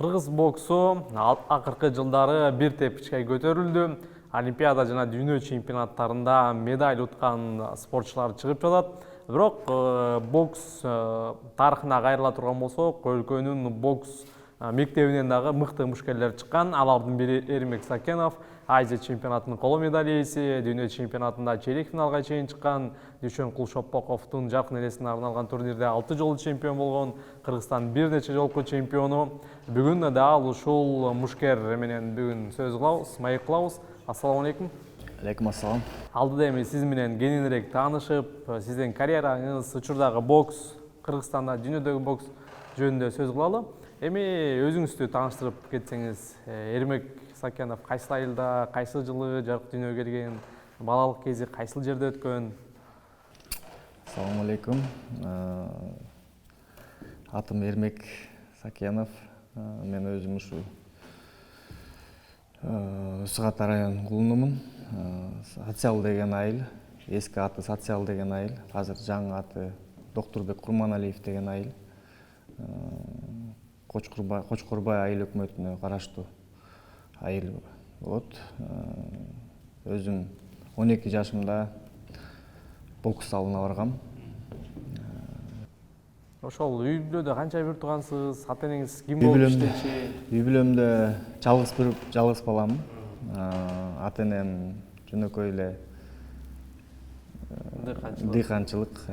Кыргыз боксу акыркы жылдары бир тепкичке көтөрүлдү. Олимпиада жана дүйнө чемпионаттарында медаль уткан спортчулар чыгып жатат. Бирок бокс тарыхына кайрыла турган болсок, өлкөнүн бокс мектебинен дагы мыкты мушкерлер чыккан. Алардын бири Эрмек Сакенов, Азия чемпионатынын коло медаль ээси, дүйнө чемпионатында чейрек финалга чейин чыккан. Дүйшөн Кулшопоковдун жаркын элесине арналган турнирде 6 жолу чемпион болгон. Кыргызстан бир нече жолку чемпиону. Бүгүн дал ушул мушкер менен бүгүн сөз кылабыз, маек кылабыз. Ассаламу алейкум. Алейкум ассалам. Алдыда эми сиз менен кененирээк таанышып, сиздин карьераңыз, учурдагы бокс, Кыргызстанда дүйнөдөгү бокс жөнүндө сөз кылалы. Эми өзүңүздү тааныштырып кетсеңиз, Эрмек Сакенов кайсыл айылда, кайсы жылы жарык дүйнөгө келген, балалык кези кайсыл жерде өткөн? Ассаламу алейкум. Атым Эрмек Сакенов. Мен өзүм ушу Сыгат район кулунумун. Социал деген айыл, эски аты Социал деген айыл, азыр жаңы аты Доктурбек Курманалиев деген айыл. Кочкорбай айыл өкмөтүнө караштуу айыл болот. Өзүм 12 жашымда бокс залына баргам. Ошол үй бүлөдө канча бир тургансыз, ата энеңиз ким болуп иштечи? Үй бүлөмдө жалгыз баламын. Ата энем жөнөкөй эле дыйканчылык,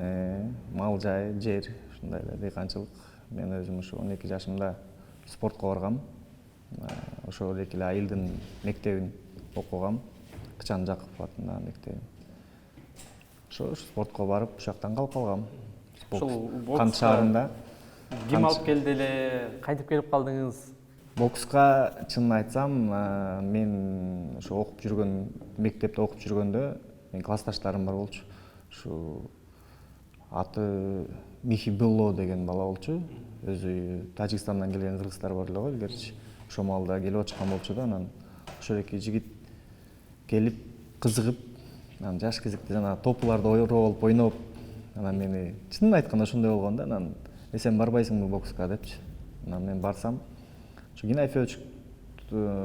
мал жай, жер, ушундай эле дыйканчылык. Мен өзүм ушу 12 жашымда спортко баргам. Ошол эле айылдын мектебин окугам. Кычан Жакупов атындагы мектебин. Ошо спортко барып, ушактан калып калгам. Кант шаарында. Ким алып келди эле, кантип келип калдыңыз? Бокска чынын айтсам, мен ошо окуп жүргөн, мектепте окуп жүргөндө, менин классташтарым бар болчу. Ушу аты Михи Белло деген бала болчу. Өзү Тажикстандан келген кыргыздар бар эле го илгерчи. Ошол маалда келип отчукан болчу да, анан ошол эки жигит келип кызыгып, анан жаш кезекте жана топуларды ороп ойноп, анан мени чынын айтканда ошондой болгон да, анан сен барбайсыңбы бокска депчи. Анан мен барсам, ошо Геннадий Федорович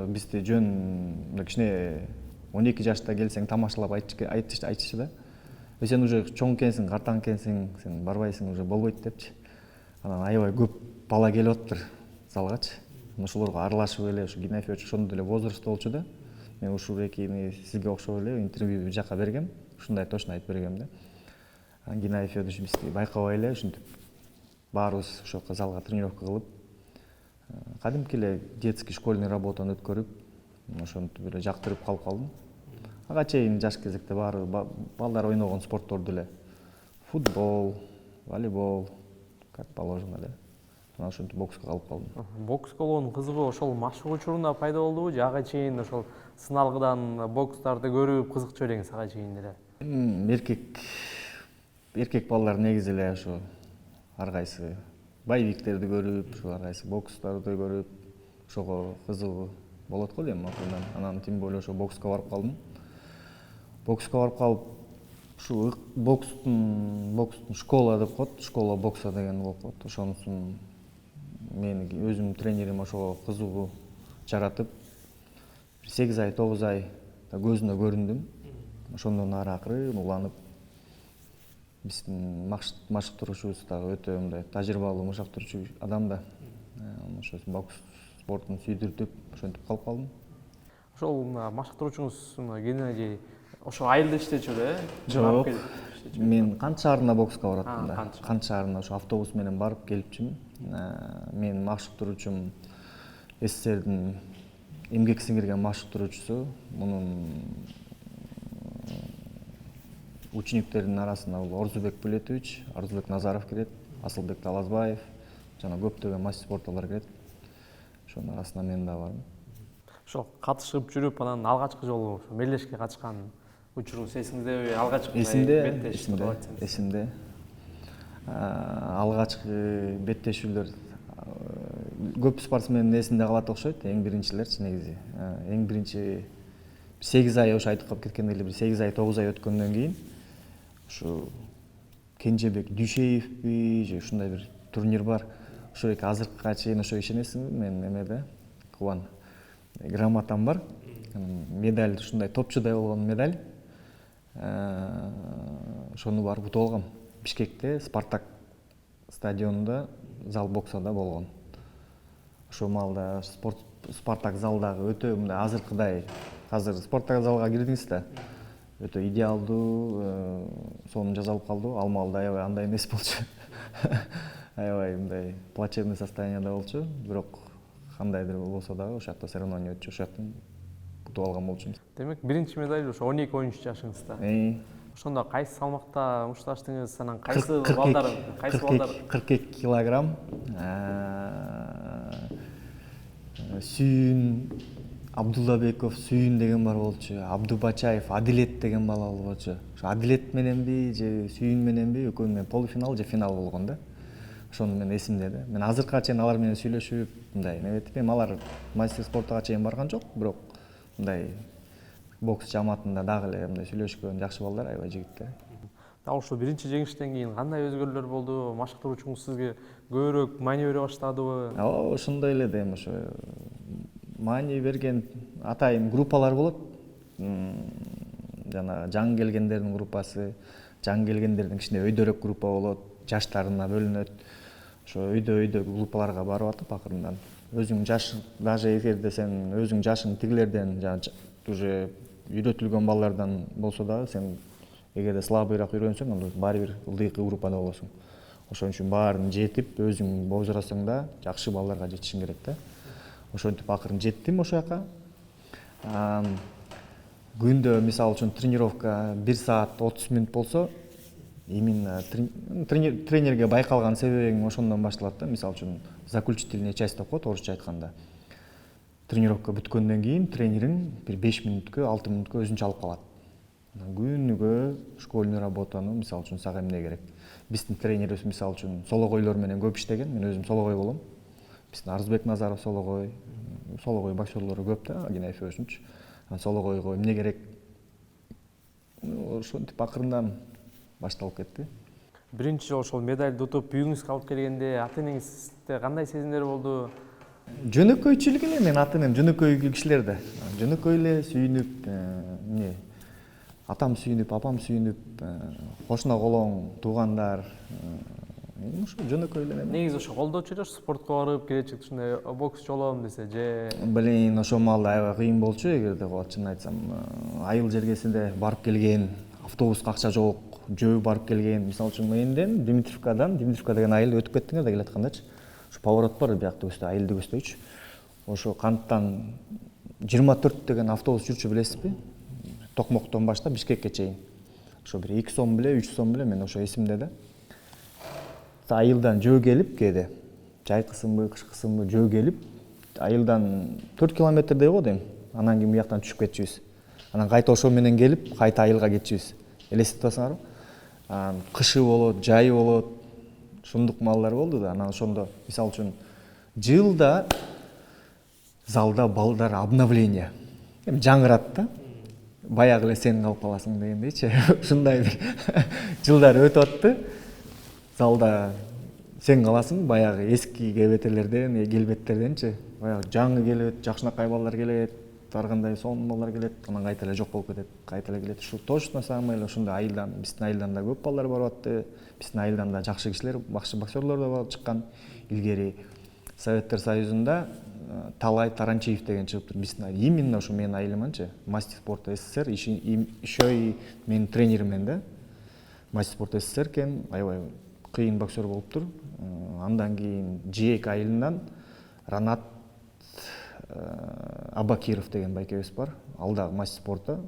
бизди жөн кичине 12 жашта келсең тамашалап айтчы да. Сен уже чоң экенсиң, картаң экенсиң, сен барбайсың, уже болбойт депчи. Анан аябай көп бала келип атыптыр залгачы. Ошолорго аралашып эле, ушу Геннадий Федорович ошондой эле возрастта болчу да. Мен ушул экини сизге окшоп эле интервью бир жака бергем. Ушундай точно айтып бергем да. Геннадий Федорович бизди байкабай эле ушинтип баарыбыз ошол залга тренировка кылып, кадимки эле детский школьный работаны өткөрүп, ошентип эле жактырып калып калдым. Ага чейин жаш кезекте баары балдар ойногон спортторду эле футбол, волейбол, как положено эле. Анан ошентип бокска калып калдым. Боксколонун кызыгуу ошол машык учурунда пайда болдубу же ага чейин ошол сыналгыдан бокстарды көрүп кызыкчу элеңиз ага чейин эле? Эркек балдар негизи эле ошо ар кайсы боевиктерди көрүп, ошо ар кайсы бокстарды көрүп, ошого кызыгуу болот го дейм акырындан. Анан тем более ошо бокска барып калдым. Бокска барып калып, ушу бокстун школа деп коет, школа бокса деген болуп коет. Ошонусун мени өзүмдүн тренерим ошого кызыгуу жаратып, 8 ай, 9 ай көзүнө көрүндүм. Ошондон ары акырын уланып, биздин машыктыруучубуз дагы өтө мындай тажрыйбалуу машыктыруучу адам да. Ошо бокс спортун сүйдүртүп, ошентип калып калдым. Ошол машыктыруучуңуз Геннадий ошо айылда иштечү эле? Жок. Мен Кант шаарына бокска бараттым да. Кант Кант шаарына ошо автобус менен барып келипчимин. Менин машыктыруучум СССРдин эмгек сиңирген машыктыруучусу. Мунун учениктердин арасына Орзубек Булетович, Арзубек Назаров кирет, Асылбек Талазбаев, жана көптөгөн мастер спортчулар кирет. Ошонун арасына мен да бармын. Ошо катышып жүрүп, анан алгачкы жолу мелдешке катышкан учуруңуз эсиңиздеби? Алгачкы эсимде. Алгачкы беттешүүлөр көп спортсмендин эсинде калат окшойт, эң биринчилерчи негизи. Эң биринчи 8 ай ошо айтып калып кеткендей эле, 8 ай, 9 ай өткөндөн кийин ушу Кенжебек Дүйшеевби же ушундай бир турнир бар. ошол эки азыркыга чейин ошо ишенесиңби, мен эмеде Кубан грамотам бар. Медаль ушундай топчудай болгон медаль. Ошону барып утуп алгам. Бишкекте Спартак стадионунда зал боксада болгон. Ошол маалда Спартак залдагы өтө мындай азыркыдай, азыр Спартак залга кирдиңиз да, өтө идеалдуу, сонун жасалып калды. Ал маалда аябай андай эмес болчу. Аябай мындай плачевный состоянияда болчу, бирок кандайдыр болсо дагы ошол жакта соревнование өтчү, ошол жактан утуп алган болчумун. Демек биринчи медаль ошо 12 оюнчу жашыңызда. Ошондо кайсы салмакта мушташтыңыз, анан кайсы балдар 42 килограмм. Сүйүн Абдуллабеков, Сүйүн деген бар болчу, Абдубачаев, Адилет деген бала болчу. Ошо Адилет мененби же Сүйүн мененби экөө менен полуфинал же финал болгон да. Ошону мен эсимде да. Мен азыркыга чейин алар менен сүйлөшүп, мындай эметип, эми алар мастер спортуга чейин барган жок, бирок мындай бокс жамаатында дагы эле мындай сүйлөшкөн жакшы балдар, аябай жигиттер. Ал ушул биринчи жеңиштен кийин кандай өзгөрүүлөр болду? Машыктыруучуңуз сизге көбүрөөк маани бере баштадыбы? Ооба, ошондой эле да, эми ошо маани берген атайын группалар болот. Жана жаңы келгендердин группасы, жаңы келгендердин кичине өйдөрөөк группа болот, жаштарына бөлүнөт. Ошо өйдө группаларга барып атып акырындан өзүң жаш, даже эгерде сен өзүң жашың тигилерден, уже үйрөтүлгөн балдардан болсо дагы, сен эгерде слабыйраак үйрөнсөң, анда баары бир ылдыйкы группада болосуң. Ошон үчүн баарын жетип, өзүң бозурасың да, жакшы балдарга жетишиң керек да. Ошентип акырын жеттим ошол жака. Күндө мисалы үчүн тренировка 1 саат 30 мүнөт болсо, именно тренерге байкалган себебиң ошондон башталат да. Мисалы үчүн заключительная часть деп коет орусча айтканда. Тренировка бүткөндөн кийин тренериң бир 5 мүнөткө, 6 мүнөткө өзүнчө алып калат. Күнүгө школьный работаны мисалы үчүн сага эмне керек? Биздин тренерибиз мисалы үчүн сологойлор менен көп иштеген, мен өзүм сологой болом. Биздин Арызбек Назаров сологой боксерлору көп да, Геннадий Федорович. Сологойго эмне керек? Ошентип акырындан башталып кетти. Биринчи жолу ошол медальды утуп үйүңүзгө алып келгенде ата энеңизде кандай сезимдер болду? Жөнөкөйчүлүк эле, мен ата энем жөнөкөй кишилер да. Жөнөкөй эле сүйүнүп, атам сүйүнүп, апам сүйүнүп, кошуна колоң, туугандар, ошо жөнөкөй эле. Негизи ошо колдочу эле спортко барып, келечекте ушундай боксчу болом десе же? Блин, ошол маалда аябай кыйын болчу, эгерде чын айтсам. Айыл жергесинде барып келген, автобуска акча жок, жөө барып келген. Мисалы үчүн менден Дмитровка деген айыл өтүп кеттиңер да келаткандачы. Ошо поворот бар, биякта көстө, айылды көстөйчү. Ошо канттан 24 деген автобус жүрчү, билесизби? Токмоктон баштап Бишкекке чейин. Ошо бир 2 сом беле, 3 сом беле, мен ошо эсимде да. Айылдан жөө келип кээде, жайкысынбы, кышкысынбы жөө келип, айылдан 4 километрдей го дейм. Анан кийин бияктан түшүп кетчүбүз. Анан кайта ошо менен келип, кайта айылга кетчүбүз. Элестетип атасыңарбы? Кышы болот, жайы болот. Ушундук маалдар болду да. Анан ошондо мисалы үчүн жылда залда балдар обновление. Эми жаңырат да. Баягы эле сен калып каласың дегендейчи. Ушундай бир жылдар өтүп атты. Залда сен каласың, баягы эски кебетелерден, келбеттерденчи. Баягы жаңы келет, жакшынакай балдар келет, ар кандай сонун балдар келет, анан кайта эле жок болуп кетет, кайта эле келет. Ушу точно самый эле ушундай айылдан, биздин айылдан да көп балдар барып атты. Биздин айылдан да жакшы кишилер, жакшы боксерлор да барып чыккан. Илгери Советтер Союзунда Талай Таранчиев деген чыгыптыр. Биздин айыл именно ушу менин айылыманчы. Мастер спорта СССР, еще и менин тренериммен да. Мастер спорта СССР экен, аябай кыйын боксер болуптур. Андан кийин Жээк айылынан Ранат Абакиров деген байкебиз бар. Ал дагы мастер спорта,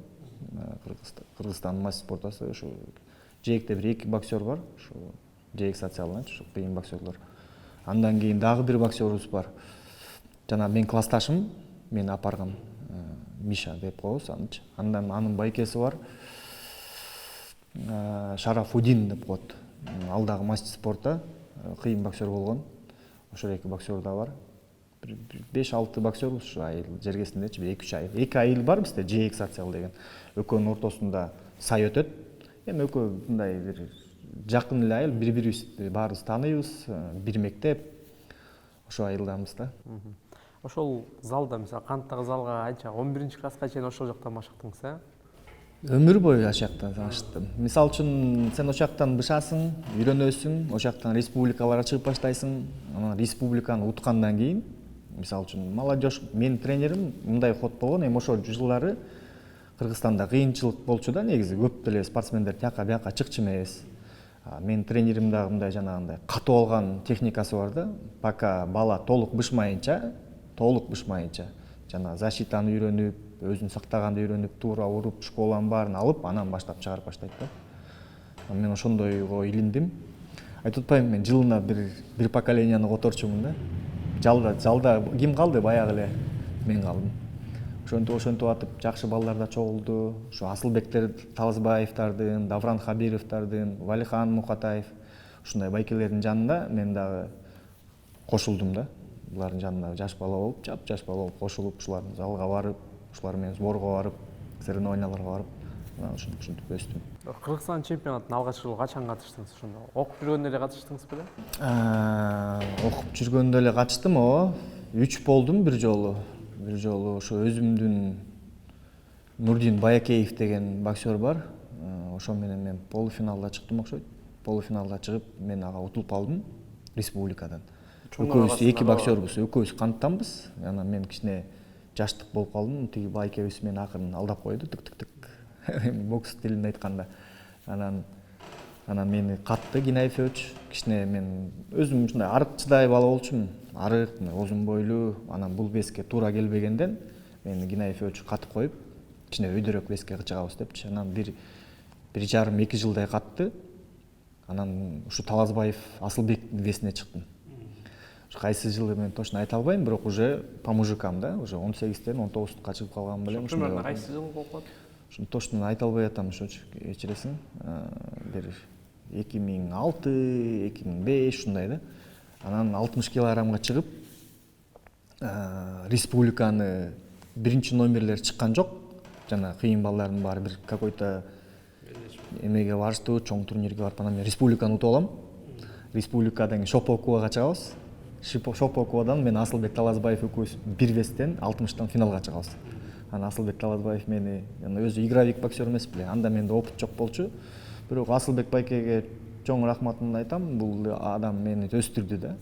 Кыргызстандын мастер спортасы. Ушу Жээкте бир 2 боксер бар. Ушу Жээк социалынчы, ушу кыйын боксерлор. Андан кийин дагы бир боксерубуз бар. Жана мен классташым, мени апарган Миша деп коебуз анычы. Андан анын байкеси бар. Шарафудин деп коет. Ал дагы мастер спорта, кыйын боксер болгон. Ошол 2 боксер да бар. 5-6 боксер ушу айыл жергесиндечи, 2-3 айыл. 2 айыл бар бизде, Жээк социал деген. Экөөнүн ортосунда сай өтөт. Эми экөө мындай бир жакын эле айыл, бири-бирибизди баарыбыз тааныйбыз, бир мектеп. ошо айылдамыз да. Ошол залда мисалы канттагы залга анча 11-класска чейин ошол жактан машыктыңыз, Өмүр бою ошол жактан таныштым. Мисалы үчүн сен ошол жактан бышасың, үйрөнөсүң, ошол жактан республикаларга чыгып баштайсың. Анан республиканы уткандан кийин, мисалы үчүн молодежь, менин тренерим мындай ход болгон, эми ошол жылдары Кыргызстанда кыйынчылык болчу да, негизи көп деле спортсмендер тияка бияка чыкчу эмес. Менин тренерим дагы мындай жанагындай катып алган техникасы бар да, пока бала толук бышмайынча, жана защитаны үйрөнүп, өзүн сактаганды үйрөнүп, туура уруп, школанын баарын алып, анан баштап чыгарып баштайт да. Мен ошондойго илиндим. Айтып атпаймынбы, мен жылына бир поколенияны которчумун да. Залда ким калды, баягы эле мен калдым. Ошентип атып жакшы балдар да чогулду. Ошо Асылбектер Таласбаевдардын, Давран Хабировдардын, Валихан Мукатаев ушундай байкелердин жанында мен дагы кошулдум да. Булардын жанында жаш бала болуп, жаш бала болуп кошулуп, ушулардын залга барып, ушулар менен сборго барып, соревнованияларга барып, ушинтип өстүм. Кыргызстан чемпионатына алгачкы жолу качан катыштыңыз ошондо? Окуп жүргөндө эле катыштыңыз беле? Окуп жүргөндө эле катыштым, 3 болдум бир жолу. Бир жолу ошо өзүмдүн Нурдин Баякеев деген боксер бар. Ошо менен мен полуфиналда чыктым окшойт. Полуфиналда чыгып, мен ага утулуп калдым республикадан. Экөөбүз эки боксербуз, экөөбүз канттанбыз. Анан мен кичине жаштык болуп калдым. Тиги байкебиз мени акырын алдап койду, тык. Бокс тилинде айтканда. Анан мени катты Генаевич. Кичине мен өзүм ушундай арыкчыдай бала болчумун. Арык, узун бойлуу. Анан бул веске туура келбегенден мени Генаевич катып коюп, кичине өйдөрөөк веске чыгабыз депчи. Анан 1,5-2 жылдай катты. Анан ушу Таласбаев Асылбек весине чыктым. Кайсы жылы мен точно айта албайм, бирок уже по мужикам да, уже 18-тен 19-ка чыгып калган белем. Примерно кайсы жыл болуп калат? Ушуну точно айта албай атам, ошочу кечиресиң. Бир 2006, 2005 ушундай да. Анан 60 килограммга чыгып, республиканы биринчи номерлер чыккан жок. Жана кыйын балдардын баары бир какой-то эмеге барыштуу, чоң турнирге барып, анан мен республиканы утуп алам. Республикадан Шопокувага чыгабыз. Шопокувадан мен Асылбек Таласбаев экөөбүз бир вестен 60-тан финалга чыгабыз. Анан Асылбек Таласбаев мени өзү игровик боксер эмес беле, анда менде опыт жок болчу. Бирок Асылбек байкеге чоң рахматымды айтам, бул адам мени өстүрдү да.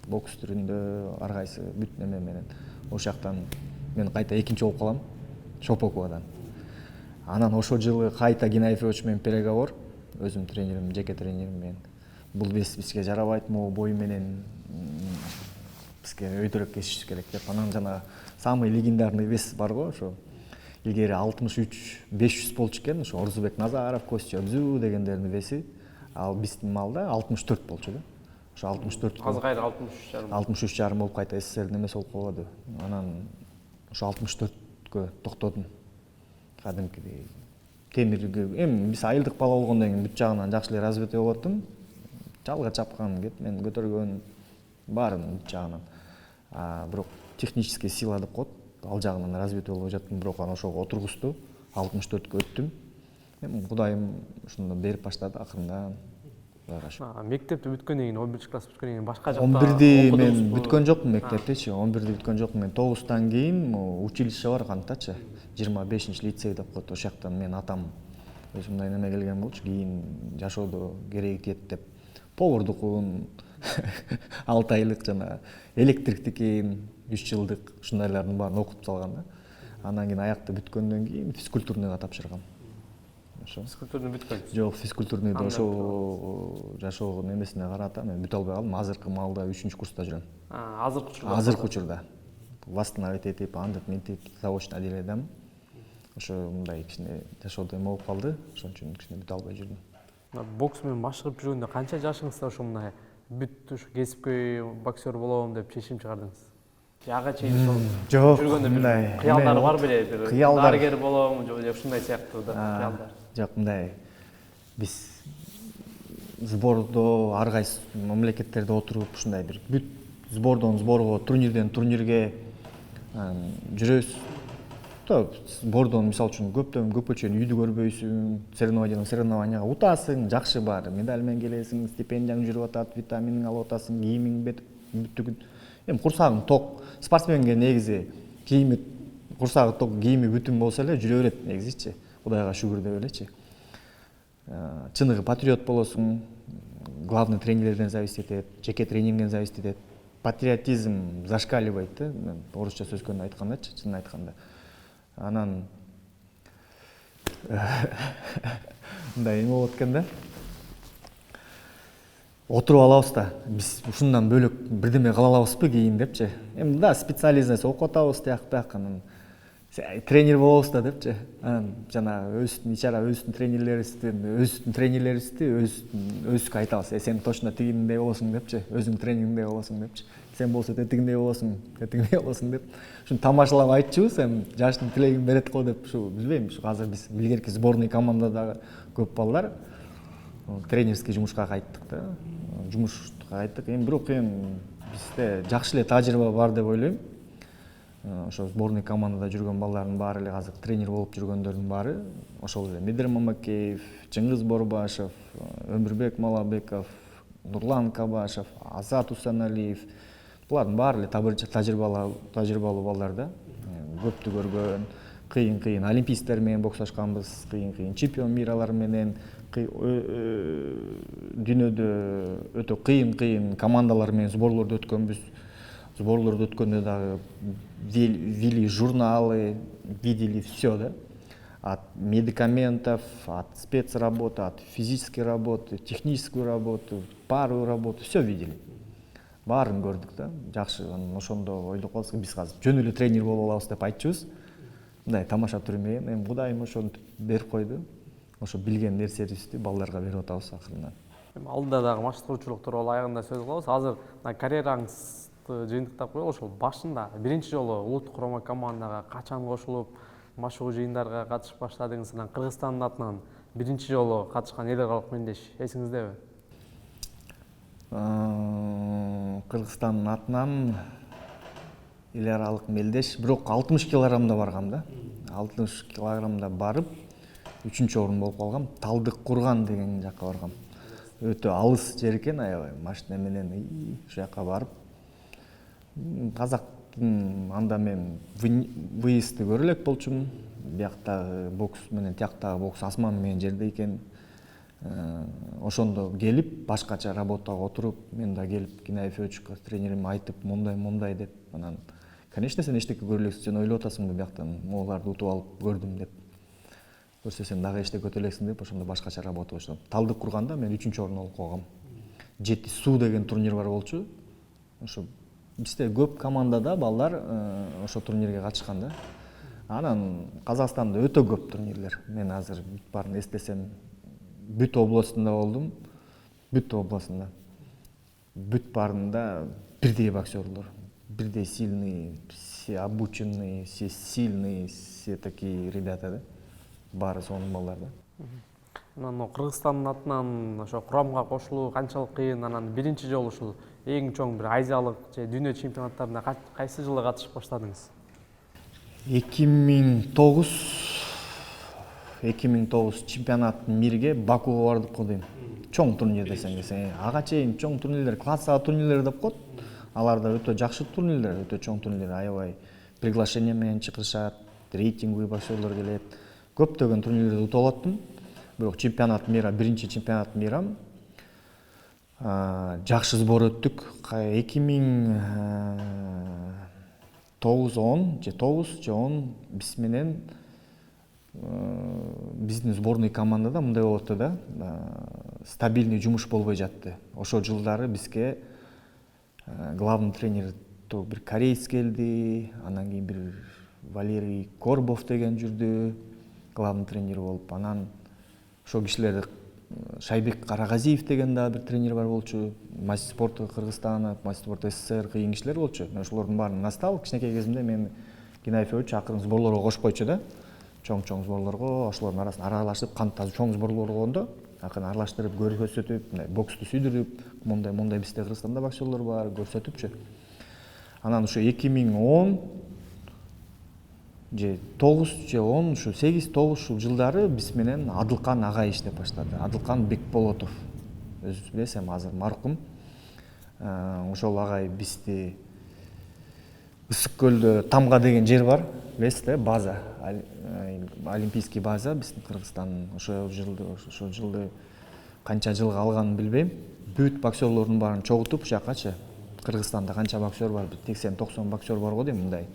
Бокс түрүндө ар кайсы бүт неме менен. Ошол жактан мен кайта экинчи болуп калам Шопокувадан. Анан ошол жылы кайта Генаевич менен переговор, өзүм тренерим, жеке тренерим менен. Бул вес бизге жарабайт, могу бою менен бизге өйдөрөөк кесиш керек деп. Анан жана самый легендарный вес бар го, ошо илгери 63-500 болчу экен, ошо Орзубек Назаров, Костя Абзу дегендердин веси. Ал биздин малда 64 болчу да. Ошо 64 Азыр кайра 63,5. 63,5 болуп кайта СССРдин эмеси болуп калды. Анан ошо 64кө токтодум. Кадимкидей темирге, эми биз айылдык бала болгондон кийин бүт жагынан жакшы эле развитие болуп аттым. Жалга чапкан, мен көтөргөн баарын бүт жагынан. Бирок технический сила деп коет. Ал жагынан развитие болуп жаттым, бирок анан ошого отургузду. 64кө өттүм. Эми Кудайым ушуну берип баштады акырындан. Мектепти бүткөндөн кийин, 11-класс бүткөндөн кийин башка жакта 11-ди мен бүткөн жокмун мектептечи. 11-ди бүткөн жокмун. Мен 9-тан кийин училище бар кантачы. 25-лицей деп коет. Ошол жактан мен атам өзүмдай неме келген болчу. Кийин жашоодо кереги тиет деп повардыкын 6 айлык жана электриктикин 3 жылдык ушундайлардын баарын окутуп салган да. Андан кийин аякты бүткөндөн кийин физкультурныйга тапшыргам. Ошо. Физкультурну бүткөнсүз? Жок, физкультурныйда ошо жашоо немесине карата мен бүтө албай калдым. Азыркы маалда 3-курста жүрөм. Азыркы учурда. Восстановить этип, андып ментип, заочно деледем. Ошо мындай кичине жашоодо эме болуп калды. Ошон үчүн кичине бүтө албай жүрдүм. Бокс менен машыгып жүргөндө канча жашыңызда ошо мындай бүт ушу кесипкөй боксер болом деп чечим чыгардыңыз? Ага чейин ошол жүргөндө мындай кыялдар бар беле? Бир дарыгер болом же ушундай сыяктуу кыялдар? Жок, мындай биз сбордо ар кайсы мамлекеттерде отуруп ушундай бир бүт сбордон сборго, турнирден турнирге жүрөбүз. Сбордон мисалы үчүн көпкө чейин үйдү көрбөйсүң, соревнованияга утасың, жакшы бар, медаль менен келесиң, стипендияң жүрүп атат, витаминиң алып атасың, кийимиң бүттүгүн эми курсагың ток, спортсменге негизи кийими курсагы ток, кийими бүтүн болсо эле жүрө берет негизичи, Кудайга шүгүр деп элечи. Чыныгы патриот болосуң, главный тренерлерден зависит этет, жеке тренингден зависит этет. Патриотизм зашкаливает да, орусча сөз көндү айткандачы, чынын айтканда. Анан мындай эме болот экен да. Отуруп алабыз да, биз ушундан бөлөк бирдеме кыла алабызбы кийин депчи. Эми да специализация окуп атабыз тияк анан тренер болобуз да депчи. Анан жана өзүбүздүн ичара өзүбүздүн тренерлерибизди өзүбүзгө айтабыз. Сен точно тигиндей болосуң депчи, өзүң тренингдей болосуң депчи. Сен болсо тетигиндей болосуң деп. Ушуну тамашалап айтчубуз, эми жаштын тилегин берет го деп, ушу билбейм, ушу азыр биз илгерки сборный командадагы көп балдар тренерский жумушка кайттык да. Жумушка кайттык. Эми бирок бизде жакшы эле тажрыйба бар деп ойлойм. Ошо сборный командада жүргөн балдардын баары эле азыр тренер болуп жүргөндөрдүн баары ошол эле Медер Мамакеев, Чыңгыз Борбашев, Өмүрбек Малабеков, Нурлан Кабашев, Азат Усаналиев. Булардын баары эле тажрыйбалуу балдар да. Көптү көргөн, кыйын олимпийсттер менен боксташканбыз, кыйын чемпион миралар менен, дүйнөдө өтө кыйын командалар менен сборлорду өткөнбүз. Сборлорду өткөндө дагы вели журналы, видели все, да? От медикаментов, от спецработы, от физической работы, техническую работу, пару работу, все видели. Баарын көрдүк да. Жакшы, ошондо ойлоп калсак, биз азыр жөн эле тренер болуп алабыз деп айтчубуз. Мындай тамаша түрмөйм, эми Кудайым ошентип берип койду. Ошо билген нерсебизди балдарга берип атабыз акырынан. Алдыда дагы маштыруучулуктар болуп аягында сөз кылабыз. Азыр карьераңызды жыйынтыктап коелу, ошол башында биринчи жолу улуттук курама командага качан кошулуп, машыгуу жыйындарга катышып баштадыңыз? Анан Кыргызстандын атынан биринчи жолу катышкан эл аралык мелдеш эсиңиздеби? Кыргызстандын атынан эл аралык мелдеш, бирок 60 килограммда баргам да. 60 килограммда барып, 3-орун болуп калгам. Талдык Курган деген жакка баргам. Өтө алыс жер экен, аябай машина менен ушул жакка барып, казактын анда мен выездды көрө элек болчумун. Бияктагы бокс менен тияктагы бокс асман менен жерде экен. Ошондо келип, башкача работага отуруп, мен да келип Геннадий Федоровичке тренерим айтып, мондай деп, анан конечно сен эчтеке көрө элексиң, сен ойлоп атасыңбы бияктан, могуларды утуп алып көрдүм деп. Көрсө сен дагы эчтеке өтө элексиң деп, ошондо башкача работа баштадым. Талдык Курганда мен 3-орун алып калгам. Жети суу деген турнир бар болчу. Ошо бизде көп командада балдар ошо турнирге катышкан да. Анан Казакстанда өтө көп турнирлер. Мен азыр баарын эстесем, Бүт областында болдум. Бүт областында. Бүт баарында бирдей боксерлор, бирдей сильный, все обученные, все сильные, все такие ребята да. Баары сонун балдар да. Анан Кыргызстандын атынан ошо курамга кошулуу канчалык кыйын? Анан биринчи жолу ушул эң чоң бир азиялык же дүйнө чемпионаттарына кайсы жылы катышып баштадыңыз? 2009 чемпионат мирге Бакуга бардык го дейм. Чоң турнир десең, ага чейин чоң турнирлер, классагы турнирлер деп коет. Аларда өтө жакшы турнирлер, өтө чоң турнирлер, аябай приглашение менен чыгышат, рейтинговый боксерлор келет. Көптөгөн турнирлерди утуп алаттым. Бирок чемпионат мира, биринчи чемпионат мирам жакшы сбор өттүк. 2009 же 10 биз менен биздин сборный командада мындай болупту да, стабильный жумуш болбой жатты. Ошол жылдары бизге главный тренер бир кореец келди, анан кийин бир Валерий Корбов деген жүрдү, главный тренер болуп. Анан ошол кишилерди Шайбек Карагазиев деген да бир тренер бар болчу. Мастер спорта Кыргызстана, мастер спорта СССР кыйын кишилер болчу. Мен ошолордун баарын настал, кичинекей кезимде мен Геннадий Федорович акырын сборлорго кошуп койчу да. Чоң сборлорго, ошолордун арасында аралашып, кантта чоң сборлор болгондо, акырын аралаштырып, көрсөтүп, мындай боксту сүйдүрүп, мондай бизде Кыргызстанда боксерлор бар, көрсөтүпчү. Анан ушу 2010 же 9 же 10, ушу 8-9 ушул жылдары биз менен Адылкан агай иштеп баштады. Адылкан Бекболотов. Өзүңүз билесиз, азыр маркум. ошол агай бизди ысык көлдө Тамга деген жер бар, билесиз да, база, олимпийский база биздин Кыргызстандын. Ошол жылды канча жылга алганын билбейм. Бүт боксерлордун баарын чогултуп ушакачы. Кыргызстанда канча боксер бар? 80-90 боксер бар го дейм, мындай,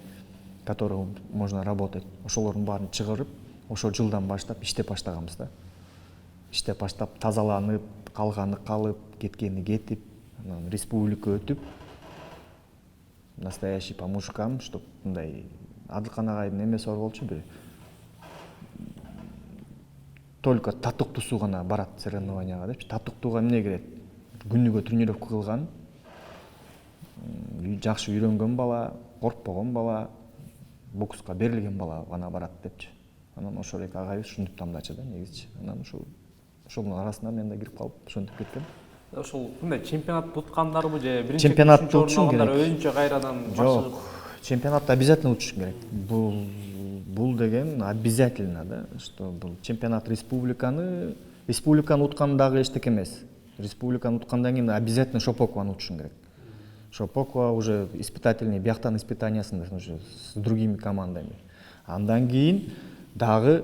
который можно работать. Ошолордун баарын чыгарып, ошол жылдан баштап иштеп баштаганбыз да. Иштеп баштап, тазаланып, калганы калып, кеткени кетип, анан республика өтүп, настоящий по мужикам, чтоб мындай Адылкан агайдын эмеси бар болчу бир. Только татыктуусу гана барат соревнованияга депчи. Татыктууга эмне керет? Күнүгө тренировка кылган, жакшы үйрөнгөн бала, коркпогон бала, бокска берилген бала гана барат депчи. Анан ошол эки агайыбыз ушинтип тандачу да негизичи. Анан ошонун арасына мен да кирип калып, ошентип кеттим. Ошол мындай чемпионатты уткандарбы же биринчи Чемпионатты үчүнчү орун утушуң алгандар керек. өзүнчө кайрадан Жок, чемпионатты обязательно утушуң керек. Бул деген обязательно да, что бул чемпионат республиканы уткан дагы эчтеке эмес. Республиканы уткандан кийин обязательно Шопокованы утушуң керек. Шопокова уже испытательный, бияктан испытаниясында уже с другими командами. Андан кийин дагы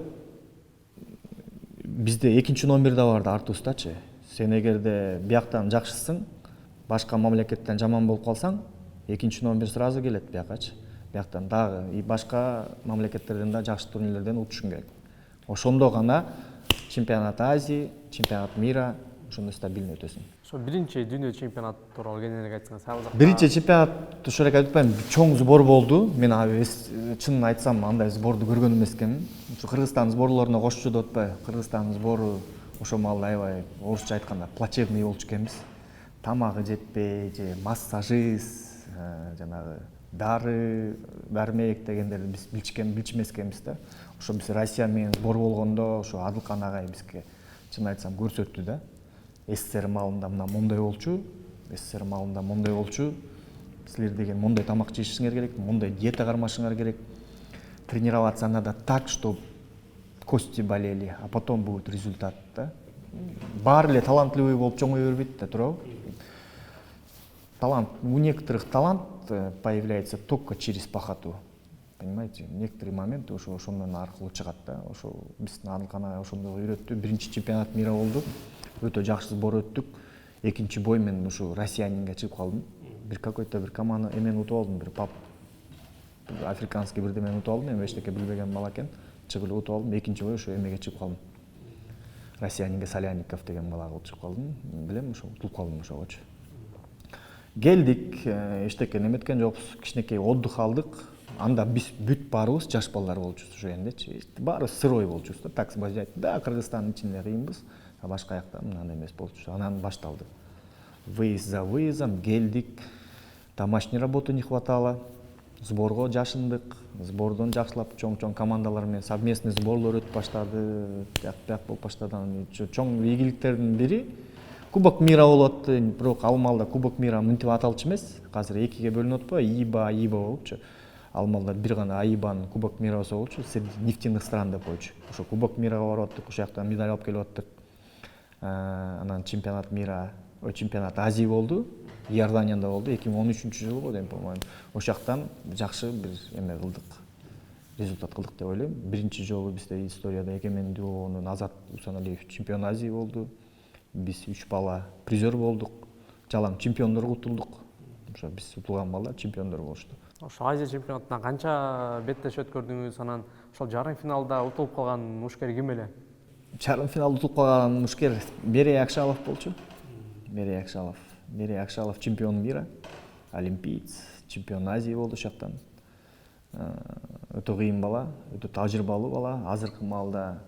бизде экинчи номер да бар да артустачы. Сен эгерде бияктан жакшысың, башка мамлекеттен жаман болуп калсаң, экинчи номер сразу келет биякачы. Бияктан дагы и башка мамлекеттерден да жакшы турнирлерден утушуң керек. Ошондо гана чемпионат Азии, чемпионат мира ошондой стабильный өтөсүң. Ошо биринчи дүйнө чемпионаты тууралуу кененирээк айтсаңыз, ал жакта Биринчи чемпионат ошол эле айтпайм, чоң сбор болду. Мен чынын айтсам, андай сборду көргөн эмес экенмин. Ушу Кыргызстан сборлоруна кошчу деп атпайбы? Кыргызстандын сбору ошол маалда аябай орусча айтканда плачевный болчу экенбиз. Тамагы жетпей, же массажист, жанагы дары, дармек дегендерди биз билчимес экенбиз да. Ошо биз Россия менен сбор болгондо ошо Адылкан агай бизге чын айтсам көрсөттү да. СССР маалында мына мондай болчу, СССР маалында мондай болчу. Силер деген мондай тамак жешиңер керек, мондай диета кармашыңар керек. Тренироваться надо так, чтобы кости болели, а потом будет результат да. Баары эле талантливый болуп чоңой бербейт да, туурабы? Талант, у некоторых талант появляется только через пахоту. Понимаете, некоторые моменты ошондон аркылуу чыгат да. Ошо биздин Адылкан агай ошондой үйрөттү. Биринчи чемпионат мира болду. Өтө жакшы сбор өттүк. Экинчи бой мен ушу россиянинге чыгып калдым. Бир какой-то бир команда эмени утуп алдым, бир африканский бирдемени утуп алдым. Эми эчтеке билбеген бала экен. Чыгып эле утуп алдым. Экинчи бой ошо эмеге чыгып калдым. Россиянинге Соляников деген балага чыгып калдым. Билем, ошо утуп калдым ошогочу. Келдик, эчтеке неметкен жокпуз. Кичинекей отдых алдык. Анда биз бүт баарыбыз жаш балдар болчубуз ошо эндечи. Баары сырой болчубуз да, так сказать. Да, Кыргызстандын ичинде кыйынбыз. А башка жакта мындай эмес болчу. Анан башталды. Выезд за выездом келдик. Домашней работы не хватало. Сборго жашындык. Сбордон жакшылап чоң командалар менен совместный сборлор өтүп баштады. Бияк болуп баштады. Чоң ийгиликтердин бири Кубок мира болуп атты. Бирок ал маалда Кубок мира мынтип аталчу эмес. Азыр экиге бөлүнүп атпайбы? ИБА болупчу. Ал маалда бир гана АИБАнын Кубок мирасы болчу. Среди нефтяных стран деп койчу. Ошо Кубок мирага барып аттык. Ошол жактан медаль алып келип аттык. Анан чемпионат мира, чемпионат Азии болду. Иорданияда болду. 2013-жылы го дейм, по-моему. Ошол жактан жакшы бир эме кылдык. Результат кылдык деп ойлойм. Биринчи жолу бизде историяда эгемендүү болгону Назат Усаналиев чемпион Азии болду. Биз 3 бала призер болдук. Жалаң чемпиондорго утулдук. Ошо биз утулган балдар чемпиондор болушту. Ошо Азия чемпионатынан канча беттеш өткөрдүңүз, анан ошол жарым финалда утулуп калган мушкер ким эле? Жарым финалда утулуп калган мушкер Берей Акшалов болчу. Берей Акшалов чемпион мира, олимпиец, чемпион Азии болду ошол жактан. Өтө кыйын бала, өтө тажрыйбалуу бала. Азыркы маалда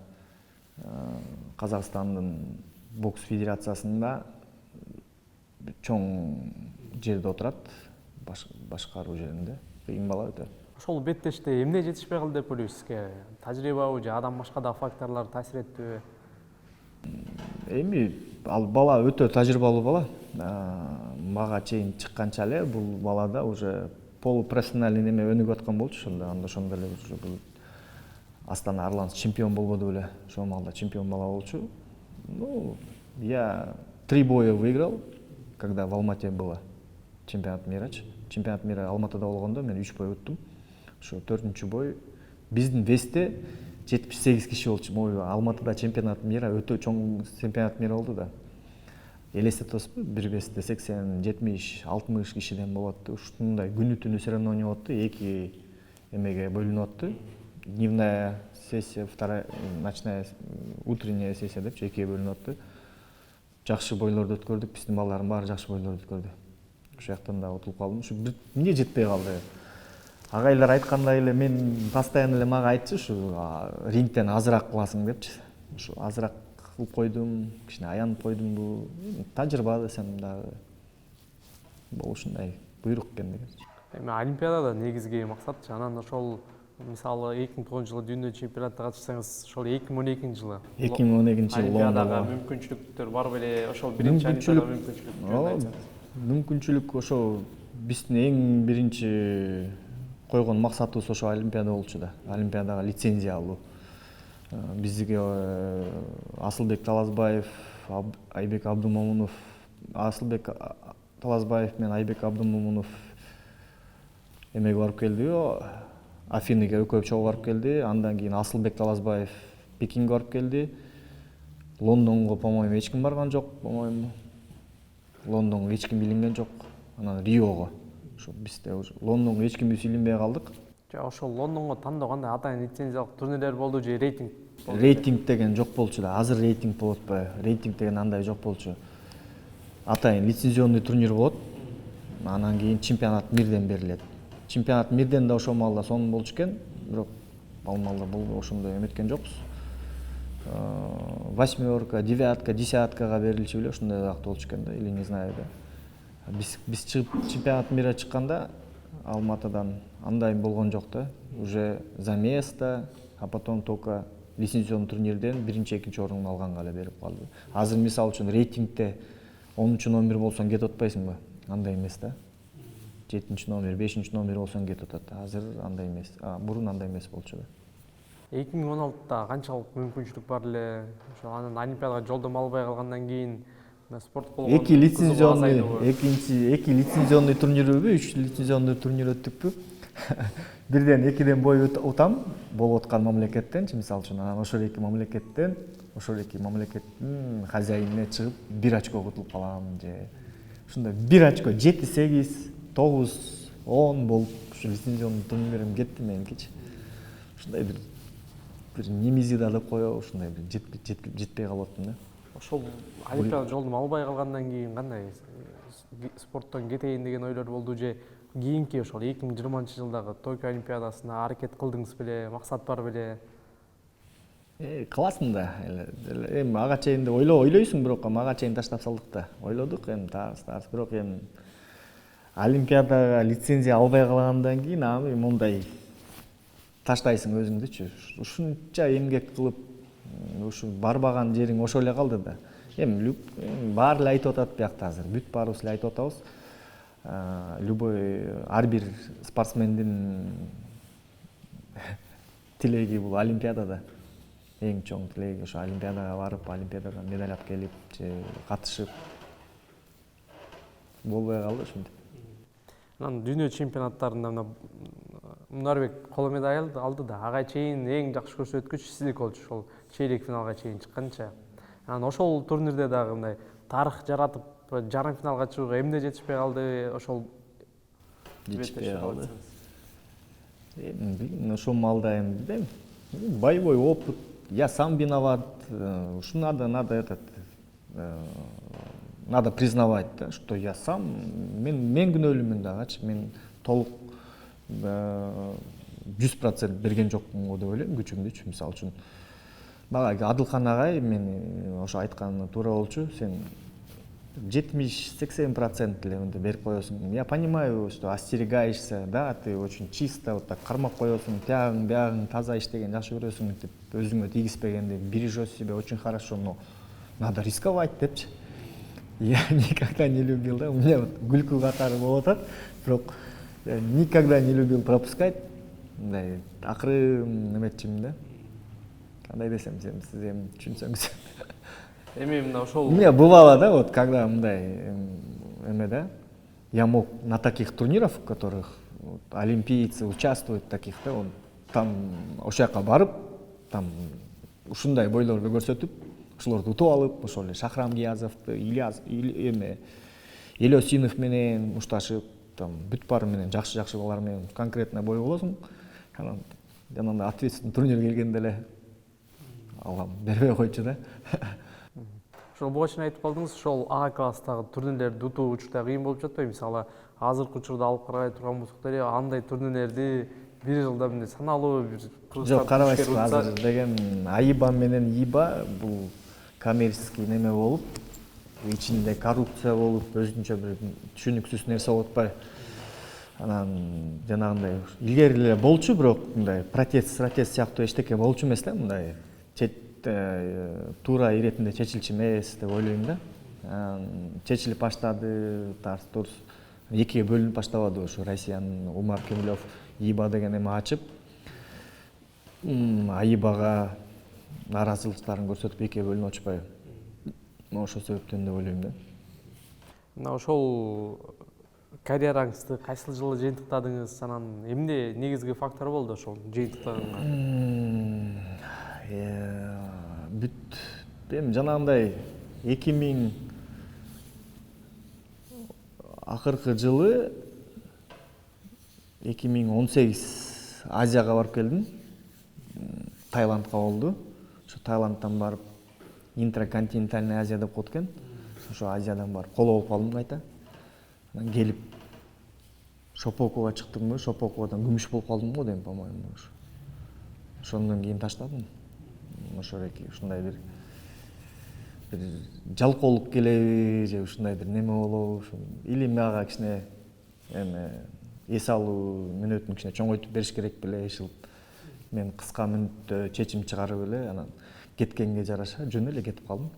Казакстандын бокс федерациясында чоң жерде отурат, башкаруу жеринде. Кыйын бала өтө. Ошол беттеште эмне жетишпей калды деп ойлойсуз сизге? Тажрыйбабы же адам башка да факторлор таасир эттиби? Эми ал бала өтө тажрыйбалуу бала. Мага чейин чыкканча эле бул балада уже полупрофессиональный неме өнүгүп аткан болчу. Ошондо эле бул Астана Арланс чемпион болбоду беле. Ошол маалда чемпион бала болчу. Ну, я 3 боя выиграл, когда в Алмате было. чемпионат мира Алматыда болгондо мен 3 бой уттум. Ошо 4-чү бой биздин весте 78 киши болчу. Могу Алматыда чемпионат мира өтө чоң чемпионат мира болду да. Элестетип атасызбы? Бир весте 80, 70, 60 кишиден болот. Ушундай күнү түнү соревнование болот. Эки эмеге бөлүнүп атты. Дневная сессия, вторая, ночная, утренняя сессия депчи экиге бөлүнүп атты. Жакшы бойлорду өткөрдүк, биздин балдардын баары жакшы бойлорду өткөрдү. Ошол жактан да утулуп калдым. Ушу эмне жетпей калды. Агайлар айткандай эле мен постоянно эле мага айтчу, ушу рингтен азыраак кыласың депчи. Ушу азыраак кылып койдум, кичине аянып койдум. Бул тажрыйба десем дагы ушундай буйрук экен деген. Эми Олимпиадада негизги максат анан ошол мисалы 2009 жылы дүйнө чемпионатына катышсаңыз, ошол 2012 жылы 2012 жылы Олимпиадага мүмкүнчүлүктөр бар беле? Ошол биринчи Олимпиада мүмкүнчүлүк жөнүндө айтсаңыз. Мүмкүнчүлүк ошол биздин эң биринчи койгон максатыбыз ошо Олимпиада болчу да. Олимпиадага лицензия алуу. Бизге Асылбек Таласбаев, Айбек Абдумомунов, Асылбек Таласбаев менен Айбек Абдумомунов эмеге барып келди, Афинага экөө чогуу барып келди. Андан кийин Асылбек Таласбаев Пекинге барып келди. Лондонго, по-моему, эч ким барган жок, по-моему. Лондонго эч ким илинген жок. Анан Риого. Ошо бизде Лондонго эч ким илинбей калдык. Ошол Лондонго тандоо кандай атайын лицензиялык турнирлер болду же рейтинг? Рейтинг деген жок болчу да. Азыр рейтинг болот атпайбы? Рейтинг деген андай жок болчу. Атайын лицензионный турнир болот. Анан кийин чемпионат мирден берилет. Чемпионат мирден да ошол маалда сонун болчу экен, бирок ал маалда бул ошондой эметкен жокпуз. Восьмерка, девятка, десяткага берилчү беле, ушундай дагы болчу экен да, или не знаю да. Биз чыгып чемпионат мира чыкканда Алматыдан андай болгон жок да. Уже за место, а потом только лицензионный турнирден биринчи, экинчи орунду алганга эле берип калды. Азыр мисалы үчүн рейтингде 10-чу номер болсоң кетип атпайсыңбы? Андай эмес да. 7-чи номер, 5-чи номер болсоң кетип атат. Азыр андай эмес. Мурун андай эмес болчу да. 2016-да канчалык мүмкүнчүлүк бар эле? Ошо анан Олимпиадага жолдомо албай калгандан кийин спорт болгон эки лицензионный турнирбү, 3 лицензионный турнир өттүкпү. Бирден экиден бой утам болуп аткан мамлекеттен, мисалы үчүн анан ошол эки мамлекеттин хозяинине чыгып 1 очко утулуп калам же ушундай 1 очко 7, 8, 9, 10 болуп ушу лицензионный турнирим кетти меникичи. Ушундай бир немизида деп коёбу, ушундай бир жетпей калып аттым да. Ошол Олимпиада жолдомо албай калгандан кийин кандай спорттон кетейин деген ойлор болду же кийинки ошол 2020-жылдагы Токио Олимпиадасына аракет кылдыңыз беле, максат бар беле? Кыласың да. Эми ага чейин ойлойсуң, бирок ага чейин таштап салдык да. Ойлодук эми тарс, бирок эми Олимпиадага лицензия албай калгандан кийин мындай таштайсың өзүңдүчү. Ушунча эмгек кылып, ушу барбаган жериң ошол эле калды да. Эми баары эле айтып атат биякта азыр. Бүт баарыбыз эле айтып атабыз. Любой ар бир спортсмендин тилеги бул Олимпиадада. Эң чоң тилеги ошо Олимпиадага барып, Олимпиададан медаль алып келип, же катышып болбой калды ушинтип. Анан дүйнө чемпионаттарында Мунарбек коло медаль алды да. Ага чейин эң жакшы көрсөткүч сиздики болчу, ошол чейрек финалга чейин чыкканча. Анан ошол турнирде дагы мындай тарых жаратып, жарым финалга чыгууга эмне жетишпей калды? Ошол жетишпей калды. Ошол маалда эми билбейм. Боевой опыт. Я сам виноват. Ушу надо признавать, да, что я сам, мен күнөөлүүмүн дагычы, мен толук 100% берген жокмун го деп ойлойм күчүмдүчү. Мисалы үчүн бага Адылхан агай мен ошо айтканы туура болчу. Сен 70-80% эле берип коесуң. Я понимаю, что остерегаешься, да, ты очень чисто вот так кармап коесуң, биягың таза иштеген, жакшы көрөсүң деп өзүңө тийгизбегенди бережешь себя очень хорошо, но надо рисковать депчи. Я никогда не любил, да, у меня вот күлкү катары болуп атат, бирок никогда не любил пропускать. Мындай акыры эметчимин да. Кандай десем, сиз эми түшүнсөңүз. Эми мына ошол у меня бывало, да, вот когда мындай эме да, я мог на таких турнирах, в которых вот, олимпийцы участвуют, таких, да, там ошол жака барып, там ушундай бойлорду көрсөтүп, ошолорду утуп алып, ошол эле Шахрам Гиязовду, Элёсинов менен мушташып, там бүт баары менен жакшы балар менен конкретно бой болосуң. Анан жанагындай ответственный турнир келгенде эле алгам бербей койчу да. Ошол буга чейин айтып калдыңыз, ошол А класстагы турнирлерди утуу учурда кыйын болуп жатпайбы? Мисалы, азыркы учурда алып карабай турган болсок деле, андай турнирлерди бир жылда мындай саналуу бир Жок, карабайсызбы, азыр деген АИБА менен ИБА бул коммерческий неме болуп, ичинде коррупция болуп, өзүнчө бир түшүнүксүз нерсе болуп атпайбы. Анан жанагындай илгери эле болчу, бирок мындай протест сыяктуу эчтеке болчу эмес да, мындай туура иретинде чечилчү эмес деп ойлойм да. Чечилип баштады, тарс-турс. Экиге бөлүнүп баштабады ушу Россиянын Умар Кемилев ИБА деген эме ачып, АИБАга нааразычылыктарын көрсөтүп экиге бөлүнүп атышпайбы. Ошол себептен деп ойлойм да. Мына ошол карьераңызды кайсыл жылы жыйынтыктадыңыз? Анан эмне негизги фактор болду ошол жыйынтыктаганга? Бүт эми жанагындай 2000 акыркы жылы 2018 Азияга барып келдим. Таиландка болду. Ошо Таиландтан барып интраконтинентальный Азия деп коет экен. Ошо Азиядан барып коло болуп калдым кайта. Анан келип Шопокова чыктымбы, Шопоковадан күмүш болуп калдым го дейм, по-моему. Ошондон кийин таштадым. Ошо эки ушундай бир жалкоолук келеби же ушундай бир неме болобу, или мага кичине эми эс алуу мүнөтүн кичине чоңойтуп бериш керек беле, ушул мен кыска мүнөттө чечим чыгарып эле анан кеткенге жараша жөн эле кетип калдым.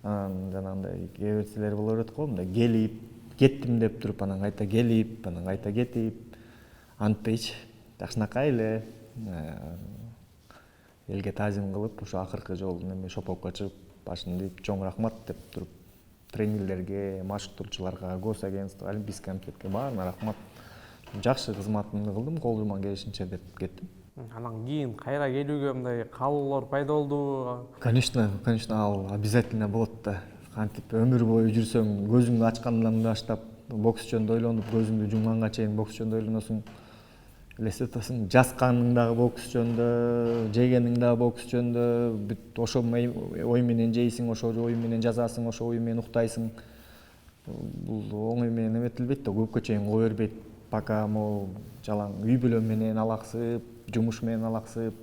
Анан жанагындай кээ бирсилер боло берет го, мындай келип кеттим деп туруп анан кайта келип, анан кайта кетип, антпейчи жакшынакай эле элге таазим кылып, ошо акыркы жолу неме Шоповго чыгып, башында чоң рахмат деп туруп, тренерлерге, машыктоочуларга, госагентство, Олимпийский комитетке баарына рахмат. Жакшы кызматымды кылдым, кол жумган келишинче деп кеттим. Анан кийин кайра келүүгө мындай каалоолор пайда болдубу? Конечно, ал обязательно болот да. Кантип өмүр бою жүрсөң, көзүңдү ачкандан баштап бокс жөнүндө ойлонуп, көзүңдү жумганга чейин бокс жөнүндө ойлоносуң. Элестетип атасың, жасканың дагы бокс жөнүндө, жегениң дагы бокс жөнүндө, бүт ошо ой менен жейсиң, ошо ой менен жазасың, ошо ой менен уктайсың. Бул оңой менен эметилбейт да, көпкө чейин кое бербейт. Пока могу жалаң үй бүлө менен алаксып, жумуш менен алаксып.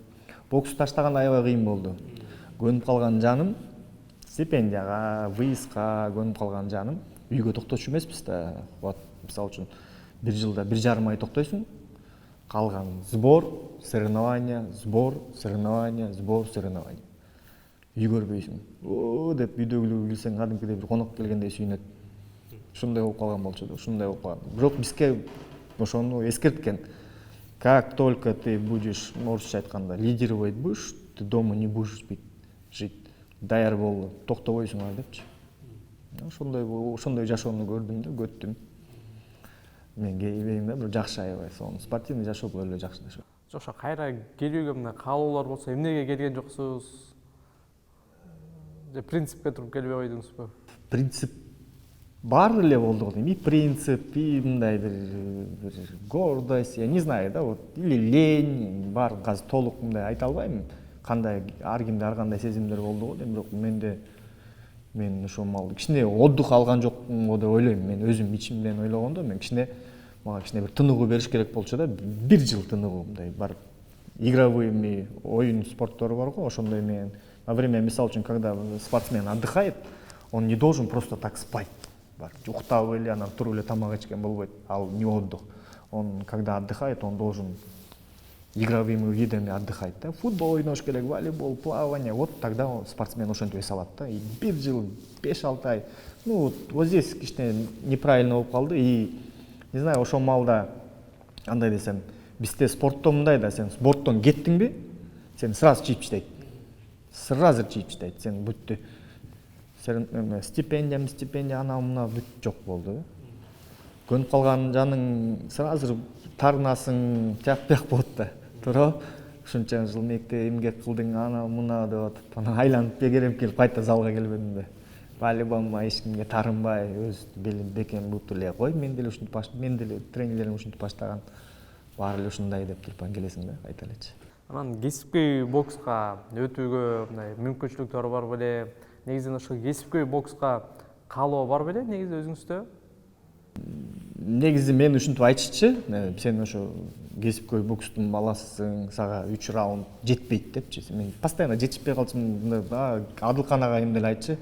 Бокс таштаганда аябай кыйын болду. Көнүп калган жаным стипендияга, выездка көнүп калган жаным. Үйгө токточу эмеспиз да. Вот, мисалы үчүн, бир жылда 1,5 ай токтойсуң. Калган сбор, соревнования, сбор, соревнования, сбор, соревнования. Үй көрбөйсүң. О деп үйдөгүлөр келсең, кадимкидей бир конок келгендей сүйүнөт. Ушундай болуп калган болчу да, ушундай болуп калган. Бирок бизге ошону эскерткен. Как только ты будешь, орусча айтканда, лидировать будешь, ты дома не будешь жить. Даяр бол, токтобойсуң депчи. Ошондой жашоону көрдүм да, көттүм. Мен кейбейм да, бир жакшы аябай сонун. Спортивный жашоо бул эле жакшы жашоо. Ошо кайра келүүгө мына каалоолор болсо, эмнеге келген жоксуз? Же принципке туруп келбей койдуңузбу? Принцип бар эле болду го дейм. И принцип, и мындай бир гордость, я не знаю, да, вот или лень, бар азыр толук мындай айта албайм. Кандай ар кимде ар кандай сезимдер болду го дейм, бирок мен ошол маал кичине отдых алган жокмун го деп ойлойм. Мен өзүм ичимден ойлогондо мен мага кичине бир тыныгуу бериш керек болчу да, 1 жыл тыныгуу мындай бар. Игровыми оюн спорттору бар го, ошондой менен во время, мисалы үчүн, когда спортсмен отдыхает, он не должен просто так спать. Уктап эле анан туруп эле тамак ичкен болбойт. Ал не отдых. Он когда отдыхает, он должен игровыми видами отдыхать. Да? Футбол ойнош керек, волейбол, плавание. Вот тогда спортсмен ошентип эс алат да. И 1 жыл, 5-6 ай. Ну, вот здесь кичине неправильно болуп калды. И не знаю, ошол маалда андай десем, бизде спортто мындай да, сен спорттон кеттиңби, сен сразу чийип таштайт. Сразу чийип таштайт. Сен бүттү. Стипендия, анау мына бүт жок болду. көнүп калган жаның сразу тарынасың, тияк болот да. Туура. Ушунча жыл мектеп эмгек кылдың, ана мына деп атып, анан айланып бегерем келип кайта залга келбедим да. По-любому эч кимге тарынбай, өз белим бекем буп эле кой, мен деле тренерлерим ушинтип баштаган. Баары эле ушундай деп туруп келесиң да, кайта элечи. Анан кесипкөй бокска өтүүгө мындай мүмкүнчүлүктөр бар беле? Негизинен ошол кесипкөй бокска каалоо бар беле негизи өзүңүздө? Негизи мен ушинтип айтышчы, сен ошо кесипкөй бокстун баласысың, сага 3 раунд жетпейт депчи. Мен постоянно жетишпей калчумун, Адылкан агайым деле айтчы.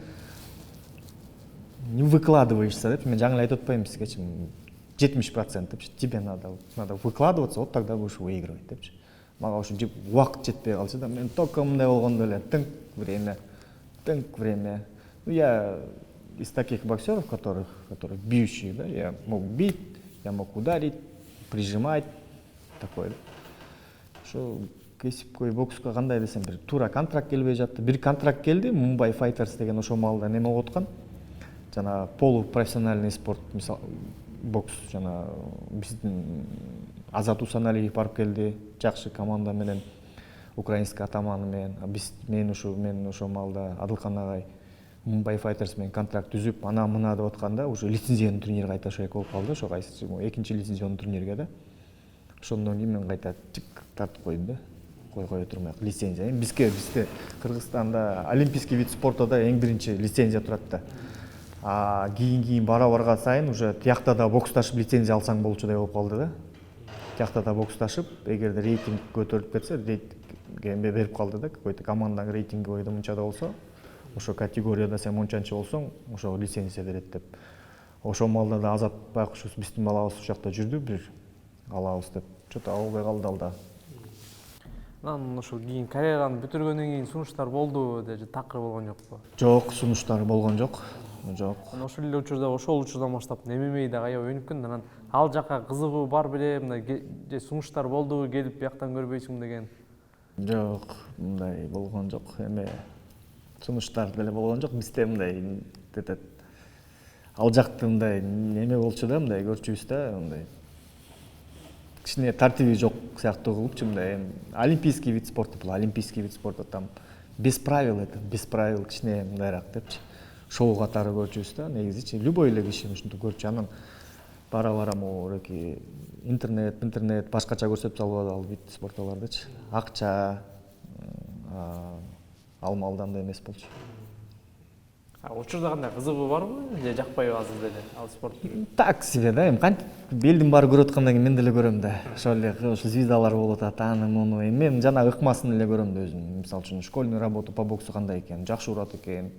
Не выкладываешься деп, мен жаңы айтып атпаймынбы сизгечи, 70% депчи. Тебе надо выкладываться, вот тогда будешь выигрывать депчи. Мага ошо убакыт жетпей калчу да, мен только мындай болгондо эле тынк время. Ну я из таких боксеров, которые бьющие, да, я мог бить, я мог ударить, прижимать, такой. Ошо кесипкөй бокска кандай десем, бир туура контракт келбей жатты. Бир контракт келди, Mumbai Fighters деген ошо маалда неме болуп аткан. Жана полупрофессиональный спорт, мисалы бокс, жана биздин Азат Усаналиев барып келди, жакшы команда менен, украинский атаманы менен. Мен ошо маалда Адылкан агай Mumbai Fighters менен контракт түзүп, ана мына деп атканда, уже лицензиялуу турнир кайта ошо болуп калды, ошо кайсы экинчи лицензиялуу турнирге да. Ошондон кийин мен кайта тартып койдум да. Кой турмай лицензия. Бизде Кыргызстанда олимпийский вид спортуда эң биринчи лицензия турат да. Кийин бара сайын уже тиякта да боксташып лицензия алсаң болчудай болуп калды да. Тиякта да боксташып, эгерде рейтинг көтөрүлүп кетсе, рейтингге берип калды да, какой-то команданын рейтинги бойда мынчада болсо, ошо категорияда сен мынчанчы болсоң, ошо лицензия берет деп. Ошо маалда да Азат байкушубуз биздин балабыз ошол жакта жүрдү, бир алабыз деп. Чото албай калды алда. Анан ошол кийин карьераны бүтүргөндөн кийин сунуштар болду же такыр болгон жокпу? Жок, сунуштар болгон жок. Анан ошол эле учурдан баштап ММА да аябай өнүккөн. Анан ал жака кызыгуу бар беле, мындай же сунуштар болду, келип бияктан көрбөйсүң деген? Жок, мындай болгон жок. Эме сунуштар деле болгон жок. Бизде мындай ал жакты мындай неме болчу да, мындай көрчүбүз да, мындай кичине тартиби жок сыяктуу кылыпчы, мындай олимпийский вид спорта, бул олимпийский вид спорта, там без правил кичине мындайраак депчи. Шоу катары көрчүбүз да, негизичи любой эле киши ушинтип көрчү. Анан бара муреки интернет башкача көрсөтүп салбады ал вид спорталардычы. Акча ал маалда андай эмес болчу. Учурда кандай кызыгуу барбы же жакпайбы азыр деле ал спорт? Так себе да, эми кантип элдин баары көрүп аткандан кийин мен деле көрөм да. Ошол звездалар болуп атат, аны муну. Мен жанагы ыкмасын эле көрөм да өзүм. Мисалы үчүн школьный работа по боксу кандай экен, жакшы урат экен,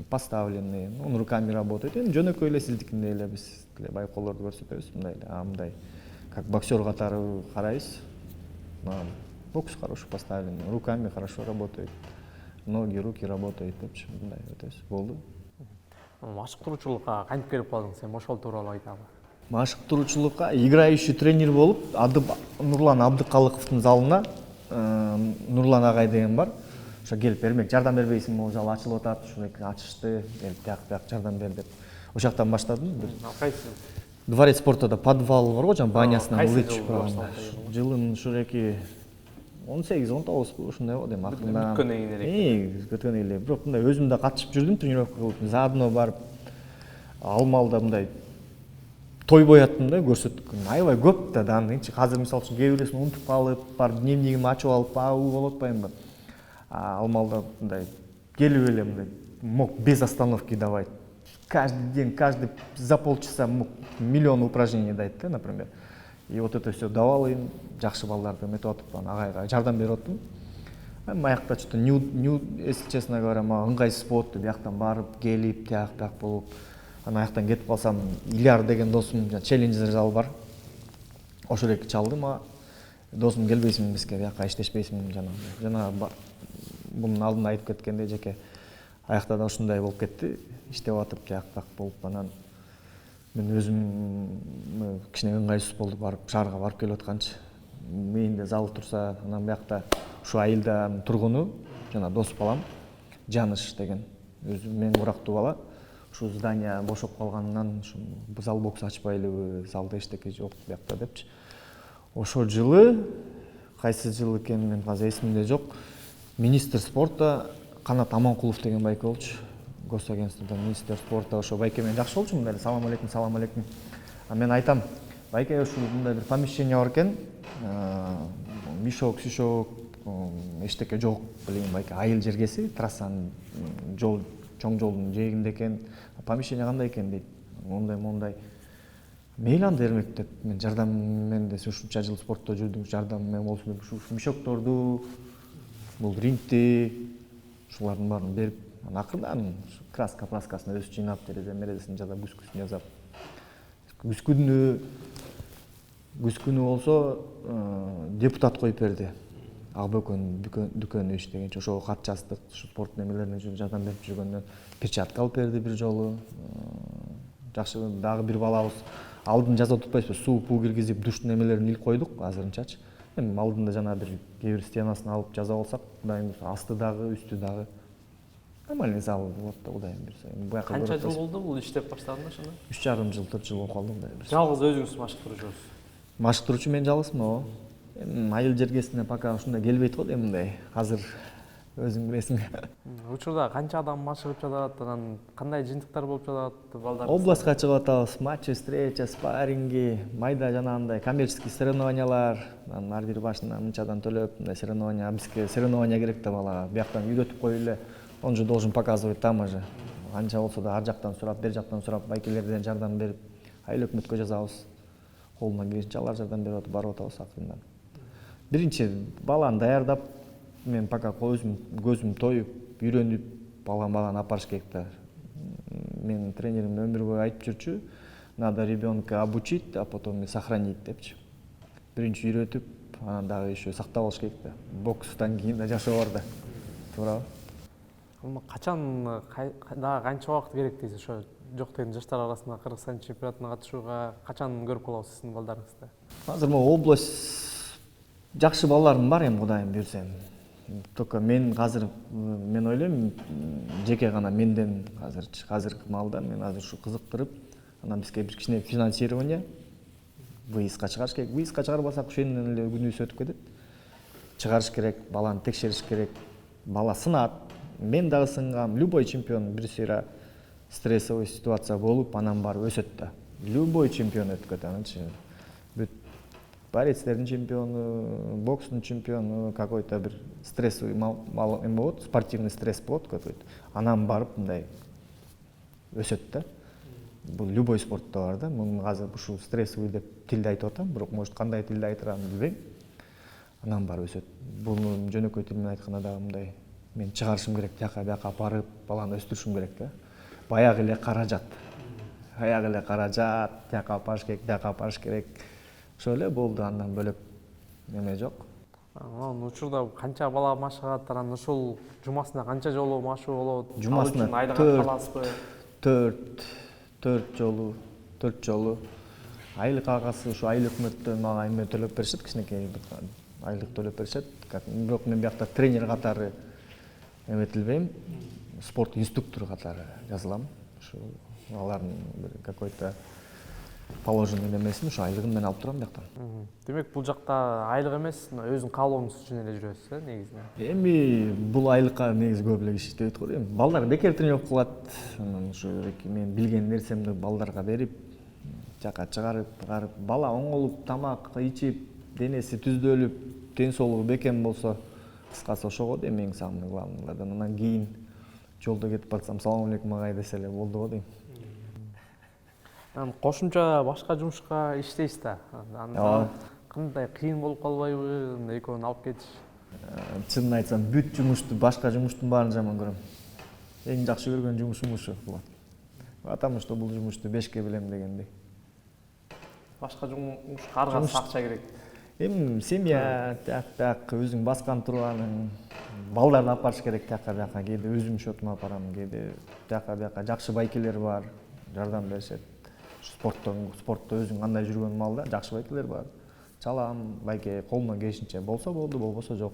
поставленный, он руками работает. Эми жөнөкөй эле сиздикиндей эле биз деле байкоолорду көрсөтөбүз, мындай эле, мындай как боксер катары карайбыз. Бокс хорошо поставленный, руками хорошо работает. Ноги, руки работают депчи, мындай өтөбүз. Болду. Машыктыруучулукка кантип келип калдың сен, ошол тууралуу айтабы? Машыктыруучулукка играющий тренер болуп, Нурлан Абдыкалыковдун залына Нурлан агай деген бар. Ошо келип бермек, жардам бербейсиңби, могу зал ачылып атат, ушуну ачышты, келип тияк жардам бер деп. Ошол жактан баштадым. Кайсы? Дворец спортуда подвал бар го, жана банясынан ылычып турганда. Жылын ушуреки 18-19 ушундай болду эми акырында. Бүткөндөн кийин элек. Бүткөндөн элек. Бирок мындай өзүм да катышып жүрдүм, тренировка кылып, заодно барып алмалда мындай той аттым да, көрсөттүк. Аябай көп да данычы. Азыр мисалы үчүн кээ бирөсүн унутуп калып, барып дневнигин ачып алып, болуп атпаймынбы? Алмалда мындай келип эле мындай мог без остановки давать. Каждый день, каждый за полчаса мог миллион упражнений дайт да, например. И вот это все давал им, жакшы балдарды метип атып, агайга жардам берип аттым. Маякта что-то если честно говоря, мага ыңгайсыз болот деп, бияктан барып, келип, тияк болуп. Анан аяктан кетип калсам, Иляр деген досум, челленджер зал бар. Ошол эки чалды мага. Досум келбейсиңби бизге, бияка иштешпейсиңби жана бунун алдында айтып кеткендей жеке аякта да ушундай болуп кетти. Иштеп атып, тияк болуп, анан мен өзүм кичине ыңгайсыз болду, барып шаарга барып келип атканчы. Мээнде зал турса, анан биякта ушу айылдын тургуну, жана дос балам Жаныш деген, өзү мен урактуу бала. ушу здание бошоп калганынан ушу зал бокс ачпайлыбы, залда эчтеке жок биякта депчи. Ошол жылы, кайсы жыл экенин мен азыр эсимде жок, министр спорта Канат Аманкулов деген байке болчу. Госагентстводон министр спорта ошо байке менен жакшы болчу, мындай салам алейкум, салам алейкум. А мен айтам, байке ушу мындай бир помещение бар экен, мишок, шишок, эчтеке жок, билейин байке, айыл жергеси, трассанын жол, чоң жолдун жээгинде экен. Помещение кандай экен дейт. Мондай. Мейли анда бермек деп, мен жардам менен десе ушунча жыл спортто жүрдүм, жардам менен болсун деп ушу мишокторду, бул рингти, ушулардын баарын берип, акырдан пласкасын өзү жыйнап, мерезесин жазап, күскүсүн жазап. Күскүнү болсо депутат коюп берди. Акбөкөн дүкөнү иштегенчи, ошого кат жаздык, ушу спорт немелерине жардам берип жүргөндөн перчатка алып берди бир жолу. Жакшы, дагы бир балабыз алдын жазып отурбайбызбы, суу киргизип, душ немелерин илип койдук азырынчачы. Эми алдында жана бир кээ бир стенасын алып жаза алсак, кудайым буюрса, асты дагы, үстү дагы. Нормальный зал болот да, кудайым буюрса. Канча жыл болду бул иштеп баштаганда ошондо? 3,5 жыл, 4 жыл болуп калды мындай. Жалгыз өзүңүз машыктыруучусуз? Машыктыруучу мен жалгызмын, айыл жергесине пока ушундай келбейт го дейм мындай. Азыр өзүң билесиң. Учурда канча адам машыгып жатат, анан кандай жыйынтыктар болуп жатат балдар? Областка чыгып атабыз, матчы, встреча, спарринги, майда жана андай коммерческий соревнованиялар. Анан ар бир башына мынчадан төлөп, мындай соревнования, бизге соревнования керек да балага. Бияктан үйрөтүп коюу эле. Он же должен показывать там же. Анча болсо да ар жактан сурап, бер жактан сурап, байкелерден жардам берип, айыл өкмөткө жазабыз. Колунан келишинче алар жардам берип атып барып атабыз акырындан. Биринчи баланы даярдап, мен пока өзүм көзүм тоюп, үйрөнүп, баланы апарыш керек да. Менин тренерим өмүр бою айтып жүрчү, надо ребенка обучить, а потом и сохранить депчи. Биринчи үйрөтүп, анан дагы еще сактап алыш керек да. Бокстан кийин да жашоо бар да. Туурабы? Качан дагы канча убакыт керек дейсиз ошо жок деген жаштар арасында Кыргызстан чемпионатына катышууга? Качан көрүп калабыз сиздин балдарыңызды? Азыр могу область жакшы балдарым бар эми, кудайым буюрса. Только мен азыр мен ойлойм, жеке гана менден азыркы маалда мен азыр ушу кызыктырып, анан бизге бир кичине финансирование выездга чыгарыш керек. Выездга чыгарбасак ошенен эле күнүбүз өтүп кетет. Чыгарыш керек, баланы текшериш керек. Бала сынат. Мен дагы сынгам. Любой чемпион бир сыйра стрессовый ситуация болуп, анан барып өсөт да. Любой чемпион өтүп кетет анчы. Бүт борецтердин чемпиону, бокстун чемпиону, какой-то бир стрессовый эме болот, спортивный стресс болот какой-то. Анан барып мындай өсөт да. Бул любой спортто бар да. Мун азыр ушул стрессовый деп тилде айтып атам, бирок может кандай тилде айтырамын билбейм. Анан барып өсөт. Буну жөнөкөй тил менен айтканда дагы мындай мен чыгарышым керек, жака бияка барып, баланы өстүрүшүм керек да. Баягы эле каражат. Жака апарыш керек, жака апарыш керек. Ошол эле болду, андан бөлөк эме жок. Анан учурда канча бала машыгат, анан ушул жумасына канча жолу машуу болот? Жумасына айда каласызбы? 4 жолу. Айлык агасы ушу айыл өкмөттөн мага эме төлөп беришет, кичинекей айлык төлөп беришет. Бирок мен биякта тренер катары эметилбейм, спорт инструктору катары жазылам. Ушу алардын какой-то положенный немесин ушу айлыгын мен алып турам бияктан. Демек бул жакта айлык эмес, өзүнүн каалооңуз үчүн эле жүрөсүз, негизинен. Эми бул айлыкка негизи көп эле киши иштебейт го дейм. Балдар бекер тренировка кылат. Анан ушу мен билген нерсемди балдарга берип, жака чыгарып, бала оңолуп, тамак ичип, денеси түздөлүп, ден соолугу бекем болсо, кыскасы ошого дейм эң самый главныйлардан. Анан кийин жолдо кетип барсам, салам алейкум агай десе эле болду го дейм. Анан кошумча башка жумушка иштейсиз да. Анда кандай кыйын болуп калбайбы, экөөнү алып кетиш? Чынын айтсам, бүт жумушту, башка жумуштун баарын жаман көрөм. Эң жакшы көргөн жумушум ушу. Потому что бул жумушту бешке билем дегендей. Башка жумушка аргасыз акча керек. Эми семья, так, өзүң баскан турганың, балдарды апарыш керек жака бияка, кээде өзүм счетума апарам, кээде жака бияка жакшы байкелер бар, жардам беришет. Спортто өзүң кандай жүргөн маалда жакшы байкелер бар. Чалам, байке колунан келишинче болсо болду, болбосо жок.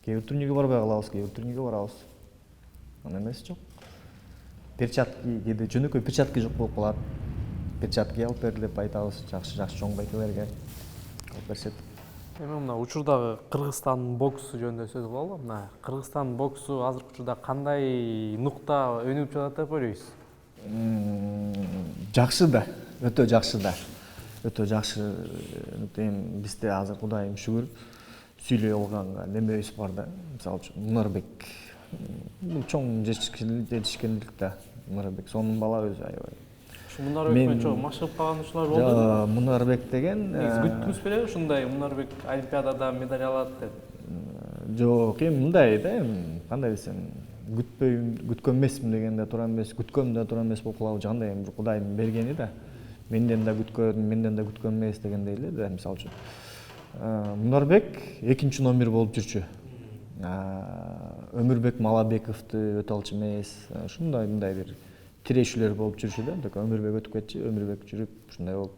Кээ бир турнирге барбай калабыз, кээ бир турнирге барабыз. Аны эмеси жок. перчатки кээде жөнөкөй перчатки жок болуп калат. Перчатки алып бер деп айтабыз, жакшы чоң байкелерге алып беришет. Эми мына учурдагы Кыргызстандын боксу жөнүндө сөз кылалы. Мына Кыргызстандын боксу азыркы учурда кандай нукта өнүгүп жатат деп ойлойсуз? Жакшы да, өтө жакшы да. Өтө жакшы. Эми бизде азыр Кудайым шүгүр сүйлөй алганга немебиз бар да. Мисалы үчүн Мунарбек бул чоң жетишкендик да. Мунарбек сонун бала өзү аябай. Мунарбек менен чоң машыгып калган учурлар болду. Мунарбек деген күттүңүз беле ушундай Мунарбек Олимпиадада медаль алат деп? Жок, эми мындай да, кандай десем, күткөн эмесмин дегенде туура эмес, күткөн да туура эмес болуп калабы, кандай эми Кудайдын бергени да. Менден да күткөн эмес дегендей эле да, мисалы үчүн. Мунарбек 2-номер болуп жүрчү. Өмүрбек Малабековду өтө алчу эмес. Мындай бир тирешүүлөр болуп жүрчү да. Өмүрбек өтүп кетчи, Өмүрбек жүрүп, ушундай болуп.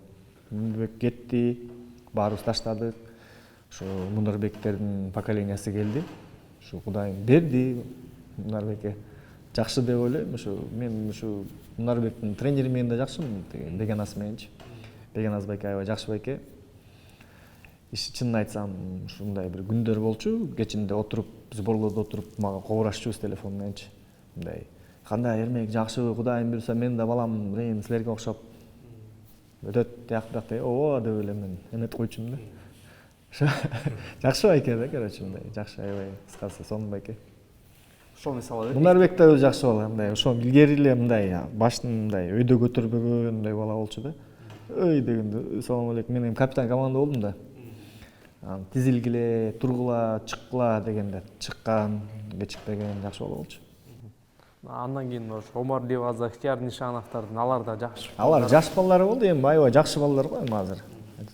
Өмүрбек кетти, баарыбыз таштадык. Ушу Мунарбектердин поколениясы келди. Ушу Кудайым берди Мунарбекке. Жакшы деп ойлойм. Мен ушу Мунарбектин тренери менен да жакшымын, Бегенас мененчи. Бегенас байке аябай жакшы байке. Чынын айтсам, ушундай бир күндөр болчу. Кечинде отуруп, сборлоодо отуруп, мага кобурашчубуз телефон мененчи. Мындай, кандай Эрмек жакшы, Кудайым буйруса мен да балам, силерге окшоп өтөт тияк деп, ооба деп эле мен эметип койчумун да. Жакшы байке да, короче, мындай жакшы аябай кыскасы сонун байке. Ошол мисалы Мунарбек да өзү жакшы бала, мындай ошо илгери эле мындай башын мындай өйдө көтөрбөгөн мындай бала болчу да. Ой дегенде, салам алейкум, мен эми капитан команда болдум да. Тизилгиле, тургула, чыккыла дегенде чыккан, кечикпеген жакшы бала болчу. Андан кийин ошо Омар Ливаза, Ыктыяр Нишановдордун алар да жакшы. Алар жаш балдар болду, эми аябай жакшы балдар го эми азыр.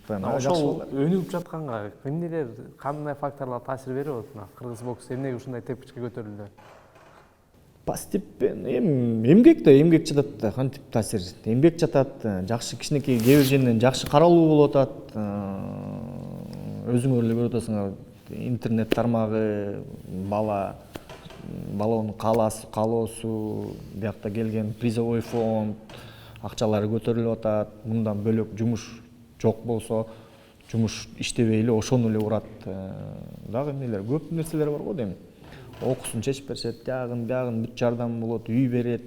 Ошол өнүгүп жатканга эмнелер, кандай факторлор таасир берип атат мына кыргыз боксу эмнеге ушундай тепкичке көтөрүлдү? Постепенно эмгек жатат да, кантип таасир. Эмгек жатат, жакшы кичинекей кээ бир жеринен жакшы каралуу болуп атат. Өзүңөр эле көрүп атасыңар, интернет тармагы, балонун каалоосу, биякта келген призовой фонд, акчалары көтөрүлүп атат. Мындан бөлөк жумуш жок болсо, жумуш иштебей эле ошону эле урат. Дагы эмнелер, көп нерселер бар го дейм. Окуусун чечип беришет, биягын бүт жардам болот, үй берет.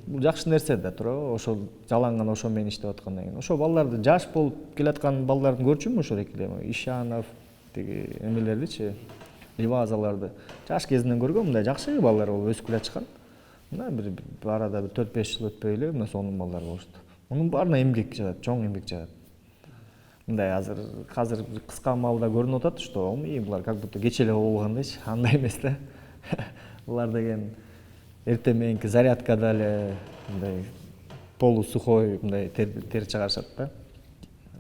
Бул жакшы нерсе да, туурабы? Ошол жалаңган ошо менен иштеп аткандан кийин. Ошо балдарды жаш болуп келаткан балдарды көрчүмүн ошол эле Ишанов, тиги эмелердичи, Ливазаларды. Жаш кезинен көргөм, мындай жакшы балдар болуп өсүп келе чыккан. Мына бир арада 4-5 жыл өтпөй эле мына сонун балдар болушту. Мунун баарына эмгек жатат, чоң эмгек жатат. Мындай азыр кыска маалда көрүнүп атат, что булар как будто кечээ эле болгондойчу, андай эмес да. Булар деген эртең мененки зарядкада эле мындай полусухой мындай тер чыгарышат да.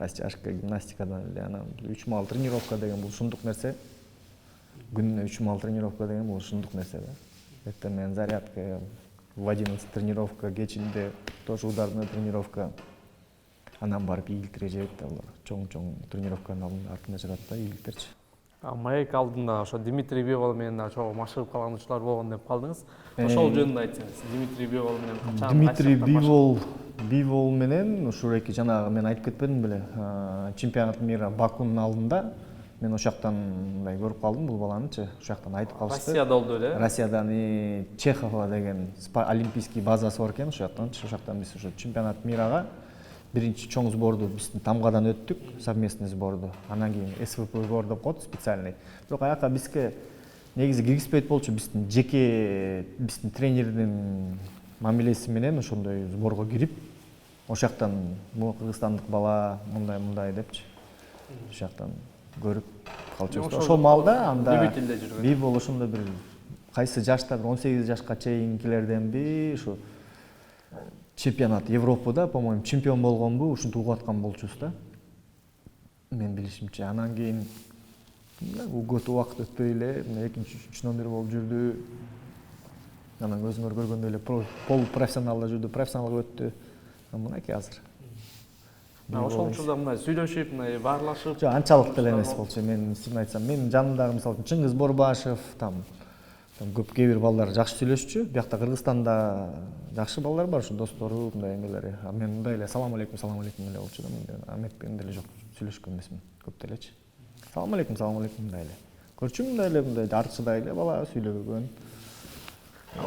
Растяжка, гимнастикадан эле анан 3 маал тренировка деген бул ушундук нерсе. Күнүнө 3 маал тренировка деген бул ушундук нерсе да. Эртең менен зарядка, в 11 тренировка, кечинде тоже ударная тренировка. Анан барып ийгилтире жебет да булар. Чоң тренировканын артында жатат да ийгилтерчи. Маек алдында ошо Дмитрий Бивол менен да чогуу машыгып калган учурлар болгон деп калдыңыз. Ошол жөнүндө айтсаңыз, Дмитрий Бивол менен качан Дмитрий Бивол менен ушуреки жанагы мен айтып кетпедим беле, чемпионат мира Бакунун алдында мен ошактан мындай көрүп калдым бул баланычы. Ошактан айтып калышты. Россияда болду эле? Россиядан Чехова деген олимпийский базасы бар экен, ошактан биз ошо чемпионат мирага биринчи чоң сборду биздин Тамгадан өттүк, совместный сборду. Анан кийин СВП сбор деп коет, специальный. Бирок аяка бизге негизи киргизбейт болчу, биздин тренердин мамилеси менен ошондой сборго кирип, ошактан бул кыргызстандык бала мындай депчи. Ошактан көрүп калчубуз. Ошол маалда анда Бибол ошондо бир кайсы жашта 18 жашка чейинкилерденби, ушу чемпионат Европада, по-моему, чемпион болгонбу, ушинтип угуп аткан болчубуз да. Мен билишимче. Анан кийин көп убакыт өтпөй эле 2-3 номер болуп жүрдү. Анан өзүңөр көргөндөй эле полупрофессионалда жүрдү, профессионалга өттү. Мынакей азыр. Ошол учурда мындай сүйлөшүп, мындай баарлашып. Жок, анчалык деле эмес болчу. Мен чынын айтсам, менин жанымдагы мисалы Чыңгыз Борбашев, көп кээ бир балдар жакшы сүйлөшчү. Биякта Кыргызстанда жакшы балдар бар, ушу достору, мындай эмелери. Мен мындай эле салам алейкум эле болчу да. Амет менен деле жок сүйлөшкөн эмесмин көп делечи. Салам алейкум мындай эле. Көрчү мындай жарчыдай эле бала сүйлөгөн.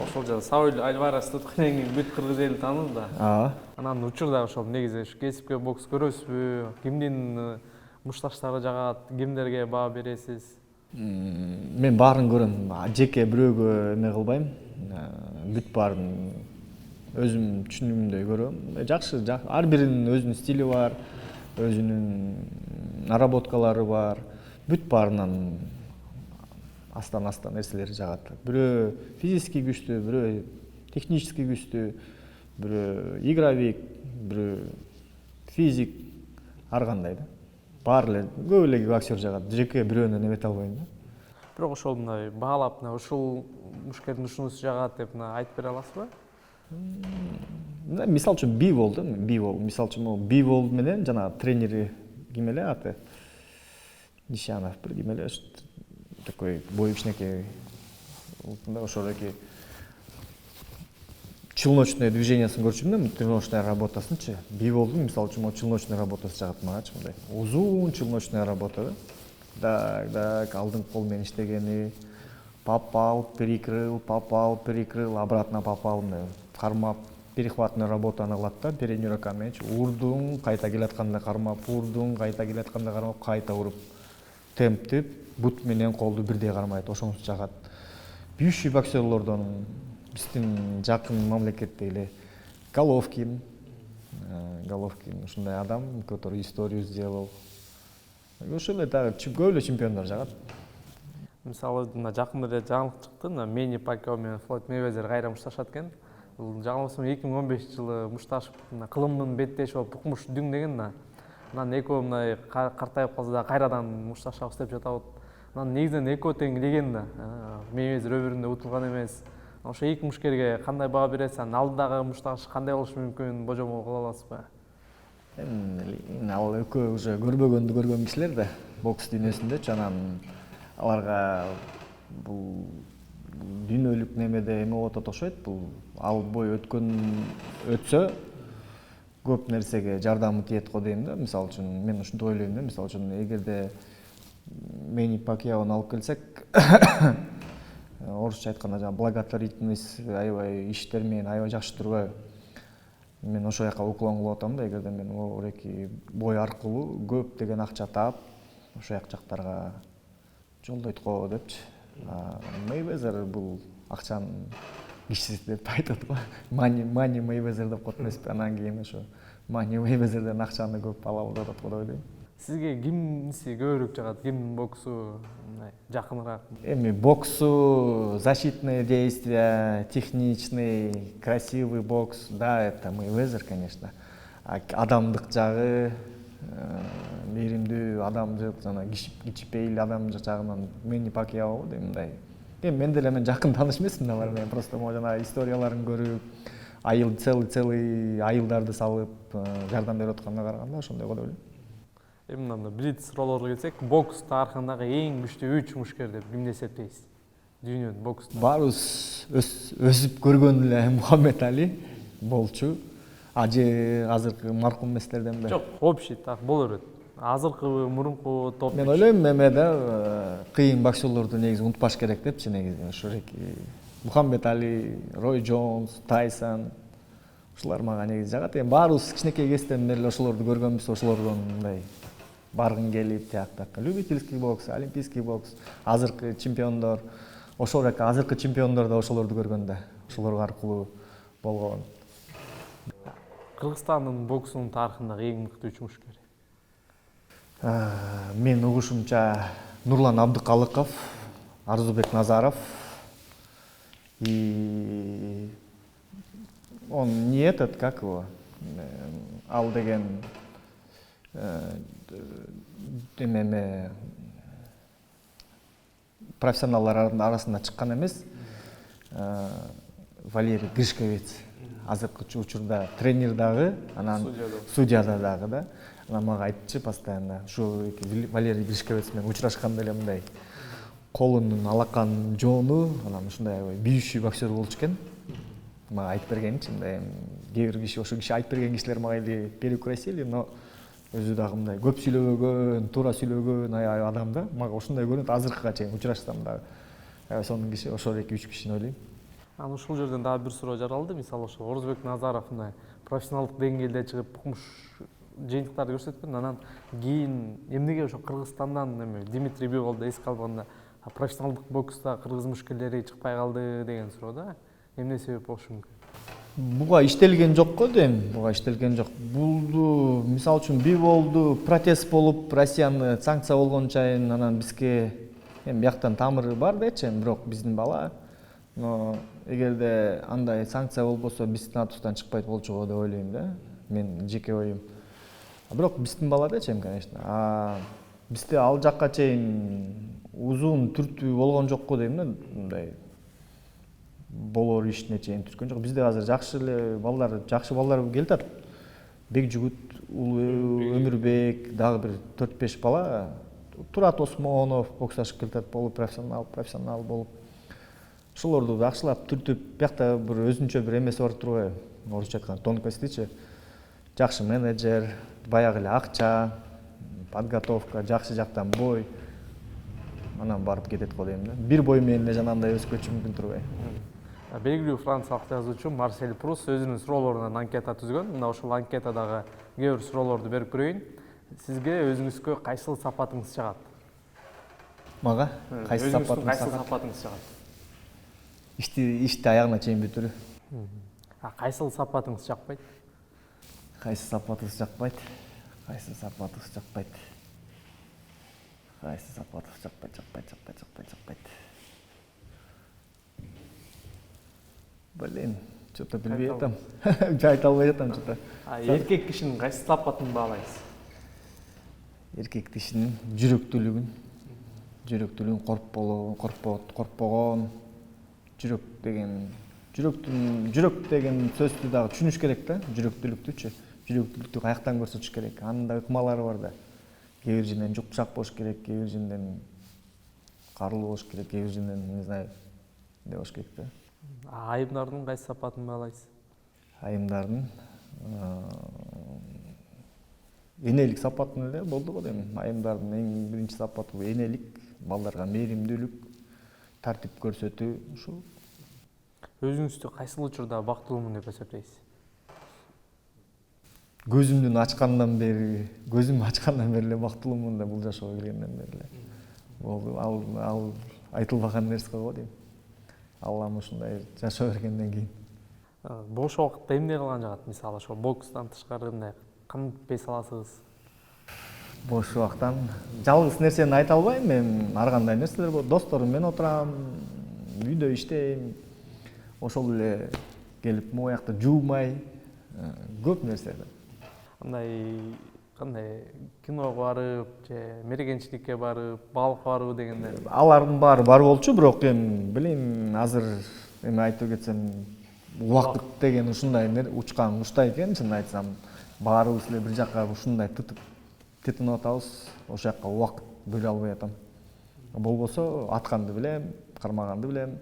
Ошол жана Сауль Альварести уткандан кийин бүт кыргыз эли тааныды да. Анан учурда ошол негизи кесипке бокс көрөсүзбү? Кимдин мушташтары жагат? Кимдерге баа бересиз? Мен баарын көрөм. Жеке бирөөгө эме кылбайм. Бүт баарын өзүм түшүнүгүмдөй көрөм. Жакшы, ар биринин өзүнүн стили бар, өзүнүн наработкалары бар. Бүт баарынан астан нерселер жагат. Бирөө физически күчтүү, бирөө технически күчтүү, бирөө игровик, бирөө физик, ар кандай да. Баары эле көп эле боксер жагат. Жеке бирөөнү эмете албайм да. Бирок ошол мындай баалап, ушул мушкердин ушунусу жагат деп айтып бере аласызбы? Мисалы үчүн Бивол да, мисалы үчүн могу Бивол менен жана тренери ким эле аты? Нишанов бир ким эле такой бою кичинекей. Ошол эки челночный движениясын көрчүм да, тренировочная работасынчы. Биволдун мисалы үчүн челночный работасы жагат магачы мындай. Узун челночная работа да. Так, алдыңкы кол менен иштегени, попал, перекрыл, обратно попал, кармап, перехватный работаны кылат да, передний рука менен урдуң, кайта келатканда кармап, урдуң, кайта келатканда кармап, кайта уруп, темптип, бут менен колду бирдей кармайт, ошонусу жагат. Бивший боксерлордон биздин жакын мамлекетте эле Головкин ушундай адам, который историю сделал. Ошол эле дагы көп эле чемпиондор жагат. Мисалы, жакында эле жаңылык чыкты, Мэнни Пакьяо менен Флойд Мейвезер кайра мушташат экен. Бул жаңылышым 2015-жылы мушташ кылымдын беттеши болуп укмуш дүң деген да. Анан экөө мындай картайып калса да кайрадан мушташабыз деп жатабыз. Анан негизинен экөө тең легенда. Мейвезер өбүрүндө утулган эмес. Ошо эки мушкерге кандай баа бересиз? Алдыдагы мушташ кандай болушу мүмкүн? Божомол кыла аласызбы? Ал экөө уже көрбөгөндү көргөн кишилер да, бокс дүйнөсүндө, анан аларга бул дүйнөлүк немеде эме болуп атат окшойт. Бул ал бой өтсө көп нерсеге жардамы тиет го дейм да. Мисалы үчүн мен ушинтип ойлойм да. Мисалы үчүн эгерде Мэнни Пакьяону алып келсек, орусча айтканда жана благотворительность аябай иштер менен аябай жакшы турбайбы? Мен ошол жака уклон кылып атам да, эгерде мен ореки бой аркылуу көптөгөн акча таап, ошол жактарга жолдойт го депчи. Мейвезер бул акчанын кишиси деп айтат го. Мани Мейвезер деп коет эмеспи? Анан кийин ошо Мани Мейвезерден акчаны көп ала алып атат го деп ойлойм. Сизге кимиси көбүрөөк жагат? Кимдин боксу жакыныраак? Эми боксу, защитные действия, техничный, красивый бокс, да, это Мейвезер, конечно. Адамдык жагы, мээримдүү адамдык, жана кичипейил адамдык жагынан Мэнни Пакьяо дейм мындай. Мен деле жакын тааныш эмесмин алар менен, просто могу жана историяларын көрүп, целый айылдарды салып жардам берип атканына караганда ошондой го деп ойлойм. Мындай блиц роллорго келсек, бокс тарыхындагы эң күчтүү 3 мушкер деп кимди эсептейсиз? Дүйнөнүн боксунда. Баарыбыз өсүп көргөн эле Мухаммед Али болчу. Же азыркы маркум эместерденби? Жок, общий так боло берет. Азыркыбы, мурунку топ. Мен ойлойм эме да, кыйын боксерлорду негизи унутпаш керек депчи негизи. Ошореки Мухаммед Али, Рой Джонс, Тайсон, ушулар мага негизи жагат. Эми баарыбыз кичинекей кезден бери ошолорду көргөнбүз, ошолордон мындай баргың келип тияктак. Любительский бокс, олимпийский бокс, азыркы чемпиондор, ошол эки азыркы чемпиондор да ошолорду көргөндө, ошолор аркылуу болгон. Кыргызстандын боксунун тарыхындагы эң мыкты 3 мушкер. Мен угушумча Нурлан Абдыкалыков, Арзубек Назаров и он не этот, как его, ал деген эме профессионалдар арасында чыккан эмес, Валерий Гришковец, азыркы учурда тренер дагы, анан судьяда дагы да. Анан мага айтчы постоянно, ушу Валерий Гришковец менен учурашканда эле мындай колунун алакан жоону анан ушундай бийүүчү боксер болчу экен. Мага айтып бергенчи, мындай кээ бир киши ошол киши айтып берген кишилер мага эле переукрасили, но өзү дагы мындай көп сүйлөбөгөн, туура сүйлөгөн адам да. Мага ушундай көрүнөт азыркыга чейин учурашсам дагы. Сонун киши, ошол 2-3 кишини ойлойм. Анан ушул жерден дагы бир суроо жаралды. Мисалы ошол Орозбек Назаров мындай профессионалдык деңгээлде чыгып кумуш жыйынтыктарды көрсөткөн. Анан кийин эмнеге ошо Кыргызстандан Дмитрий Биголду эске алганда профессионалдык бокста кыргыз мушкелдери чыкпай калды деген суроо да. Эмне себеп болушу мүмкүн? Буга иштелген жок го дейм. Буга иштелген жок. Булду, мисалы үчүн Биголду протест болуп, Россияны санкция болгон чайын анан бизге эми бияктан тамыры бар дечи, бирок биздин бала. Но эгерде андай санкция болбосо биздин атыбыздан чыкпайт болчу го деп ойлойм да. Мен жеке оюм. Бирок биздин бала дечи, конечно. Бизде ал жакка чейин узун түртүү болгон жок го дейм да. Мындай болор ишине чейин түрткөн жок. Бизде азыр жакшы балдар келип атат. Бекжигит, Өмүрбек, дагы бир 4-5 бала. Турат Осмонов боксташып келип болуп, профессионал болуп. Ошолорду жакшылап түртүп, биякта бир өзүнчө бир эмеси бар турбайбы? Орусча айтканда тонкостичи. Жакшы менеджер, баягы эле акча, подготовка, жакшы жактан бой. Анан барып кетет го дейм да. Бир бой менен эле жанагындай өскөчү мүмкүн турбай. Белгилүү франциялык жазуучу Марсель Пруст өзүнүн суроолорунан анкета түзгөн. Мына ошол анкетадагы кээ бир суроолорду берип көрөйүн. Сизге өзүңүзгө кайсыл сапатыңыз чыгат? Мага кайсы сапатыңыз чыгат? Ишти аягына чейин бүтүрүү. Кайсыл сапатыңыз жакпайт? Кайсы сапатыңыз жакпайт? Кайсы сапатыңыз жакпайт? Кайсы сапатыңыз жакпайт? Блин, что-то билбей атам. Айта албай атам что-то. Эркек кишинин кайсы сапатын баалайсыз? Эркек кишинин жүрөктүүлүгүн, коркпогон, жүрөк деген сөздү дагы түшүнүш керек да, жүрөктүүлүктүчү. Жүрөктүүлүктү каяктан көрсөтүш керек? Анын да ыкмалары бар да. Кээ бир жерден жупшак болуш керек, кээ бир жерден карылуу болуш керек, кээ бир жерден не знаю, эмне болуш керек да. Айымдардын кайсы сапатын баалайсыз? Айымдардын энелик сапатын эле болду го дейм. Айымдардын эң биринчи сапаты бул энелик, балдарга мээримдүүлүк, тартип көрсөтүү, ушул. Өзүңүздү кайсыл учурда бактылуумун деп эсептейсиз? Көзүмдү ачкандан бери эле бактылуумун да, бул жашоого келгенден бери эле. Ал айтылбаган нерсе го дейм. Аллам ушундай жашоо бергенден кийин. Бош убакытта эмне кылган жагат? Мисалы ошо бокстан тышкары мындай кантпей саласыз? Бош убактан жалгыз нерсени айта албайм мен. Ар кандай нерселер болот. Досторум менен отурам, үйдө иштейм. Ошол эле келип моякты жуумай, көп нерсе. Кандай киного барып, же мергенчиликке барып, балыкка барып дегенде. Алардын баары бар болчу, бирок эми билейм, азыр эми айтып кетсем, убакыт деген ушундай учкан куштай экен, чынын айтсам. Баарыбыз эле бир жакка ушундай тытынып атабыз, ошол жакка убакыт бөлө албай атам. Болбосо атканды билем, кармаганды билем.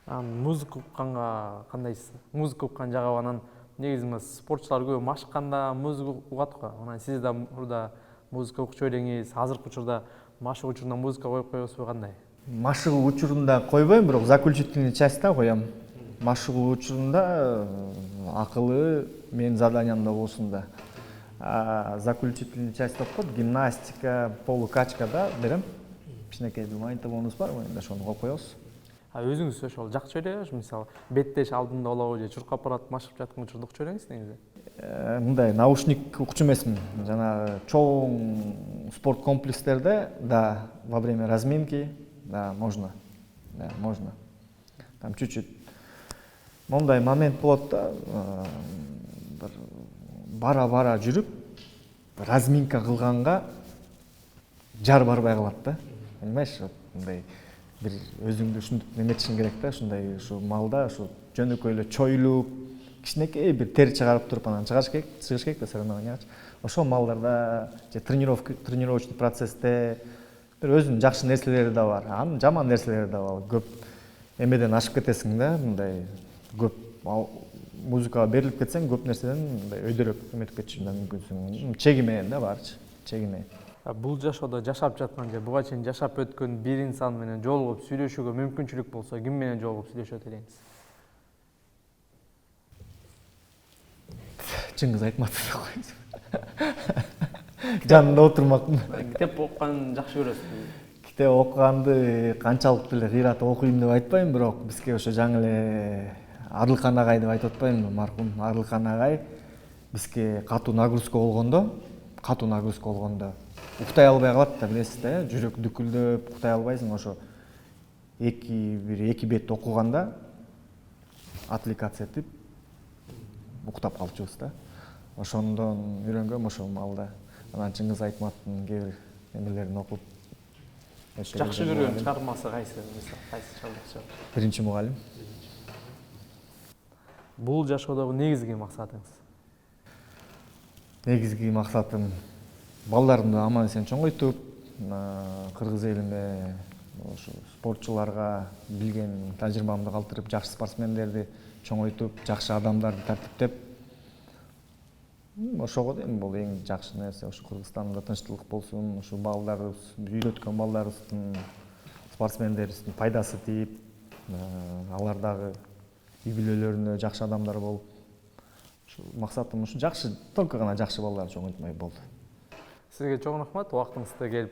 Музыка укканга кандайсыз? Музыка уккан жагы анан негизи спортчулар көп машыкканда музыка угат го. Анан сиз да мурда музыка укчу элеңиз, азыркы учурда машык учурунда музыка коюп коесузбу кандай? Машыгуу учурунда койбойм, бирок заключительный частьта коем. Машыгуу учурунда акылы менин заданиямда болсун да. Заключительный часть окуп, гимнастика, полукачкада берем. Кичинекей бир магнитофонубуз бар, ошону коюп коебуз. Өзүңүз ошол жакчу элебиз, мисалы, беттеш алдында болобу же чуркап барат машыгып жаткан учурда укчу элеңиз негизи? Мындай наушник укчу эмесмин. Жана чоң спорт комплекстерде, да, во время разминки, да, можно. Да, можно. Там чуть-чуть мондай момент болот да, бара-бара жүрүп, разминка кылганга жар барбай калат да. Понимаешь, мындай бир өзүңдү ушинтип неметишиң керек да, ушундай ушу маалда ушу жөнөкөй эле чойлуп, кичинекей бир тер чыгарып туруп анан чыгыш керек да соревнованияга. Ошол маалдарда же тренировочный процессте бир өзүнүн жакшы нерселери да бар, анын жаман нерселери да бар. Көп эмеден ашып кетесиң да, мындай көп музыкага берилип кетсең, көп нерседен мындай өйдөрөп эметип кетишиң да мүмкүнсүң. Чеги менен да барчы, чеги менен. Бул жашоодо жашап жаткан же буга чейин жашап өткөн бир инсан менен жолугуп сүйлөшүүгө мүмкүнчүлүк болсо, ким менен жолугуп сүйлөшөт элеңиз? Чыңгыз Айтматов деп коебуз. Жанында отурмакмын. Китеп окуганды жакшы көрөсүзбү? Китеп окуганды канчалык деле кыйрат окуйм деп айтпайм, бирок бизге ошо жаңы эле Арылкан агай деп айтып атпаймынбы, маркум Арылкан агай бизге катуу нагрузка болгондо уктай албай калат да, билесиз да, жүрөк дүкүлдөп уктай албайсың, ошо эки бет окуганда отвлекаться этип уктап калчубуз да. Ошондон үйрөнгөм ошол маалда. Анан Чыңгыз Айтматовдун кээ бир эмелерин окуп Жакшы көргөн чыгармасы кайсы? Кайсы чыгарма? Биринчи мугалим. Бул жашоодогу негизги максатыңыз? Негизги максатым балдарымды аман эсен чоңойтуп, кыргыз элине ошо спортчуларга билген тажрыйбамды калтырып, жакшы спортсмендерди чоңойтуп, жакшы адамдарды тартиптеп, ошого дейм бул эң жакшы нерсе. Ошо Кыргызстанда тынчтылык болсун, ошо балдарыбыз, үйрөткөн балдарыбыздын, спортсмендерибиздин пайдасы тийип, алар дагы үй бүлөлөрүнө жакшы адамдар болуп, максатым ушу жакшы, только гана жакшы балдар чоңойтмай болду. Сизге чоң рахмат, убактыңызды келип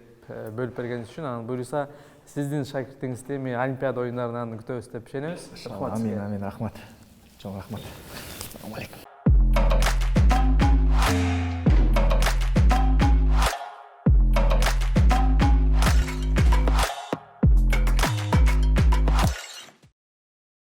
бөлүп бергениңиз үчүн. Анан буюрса сиздин шакиртиңизди эми Олимпиада оюндарынан күтөбүз деп ишенебиз. Амин, рахмат. Чоң рахмат. Assalamu alaikum.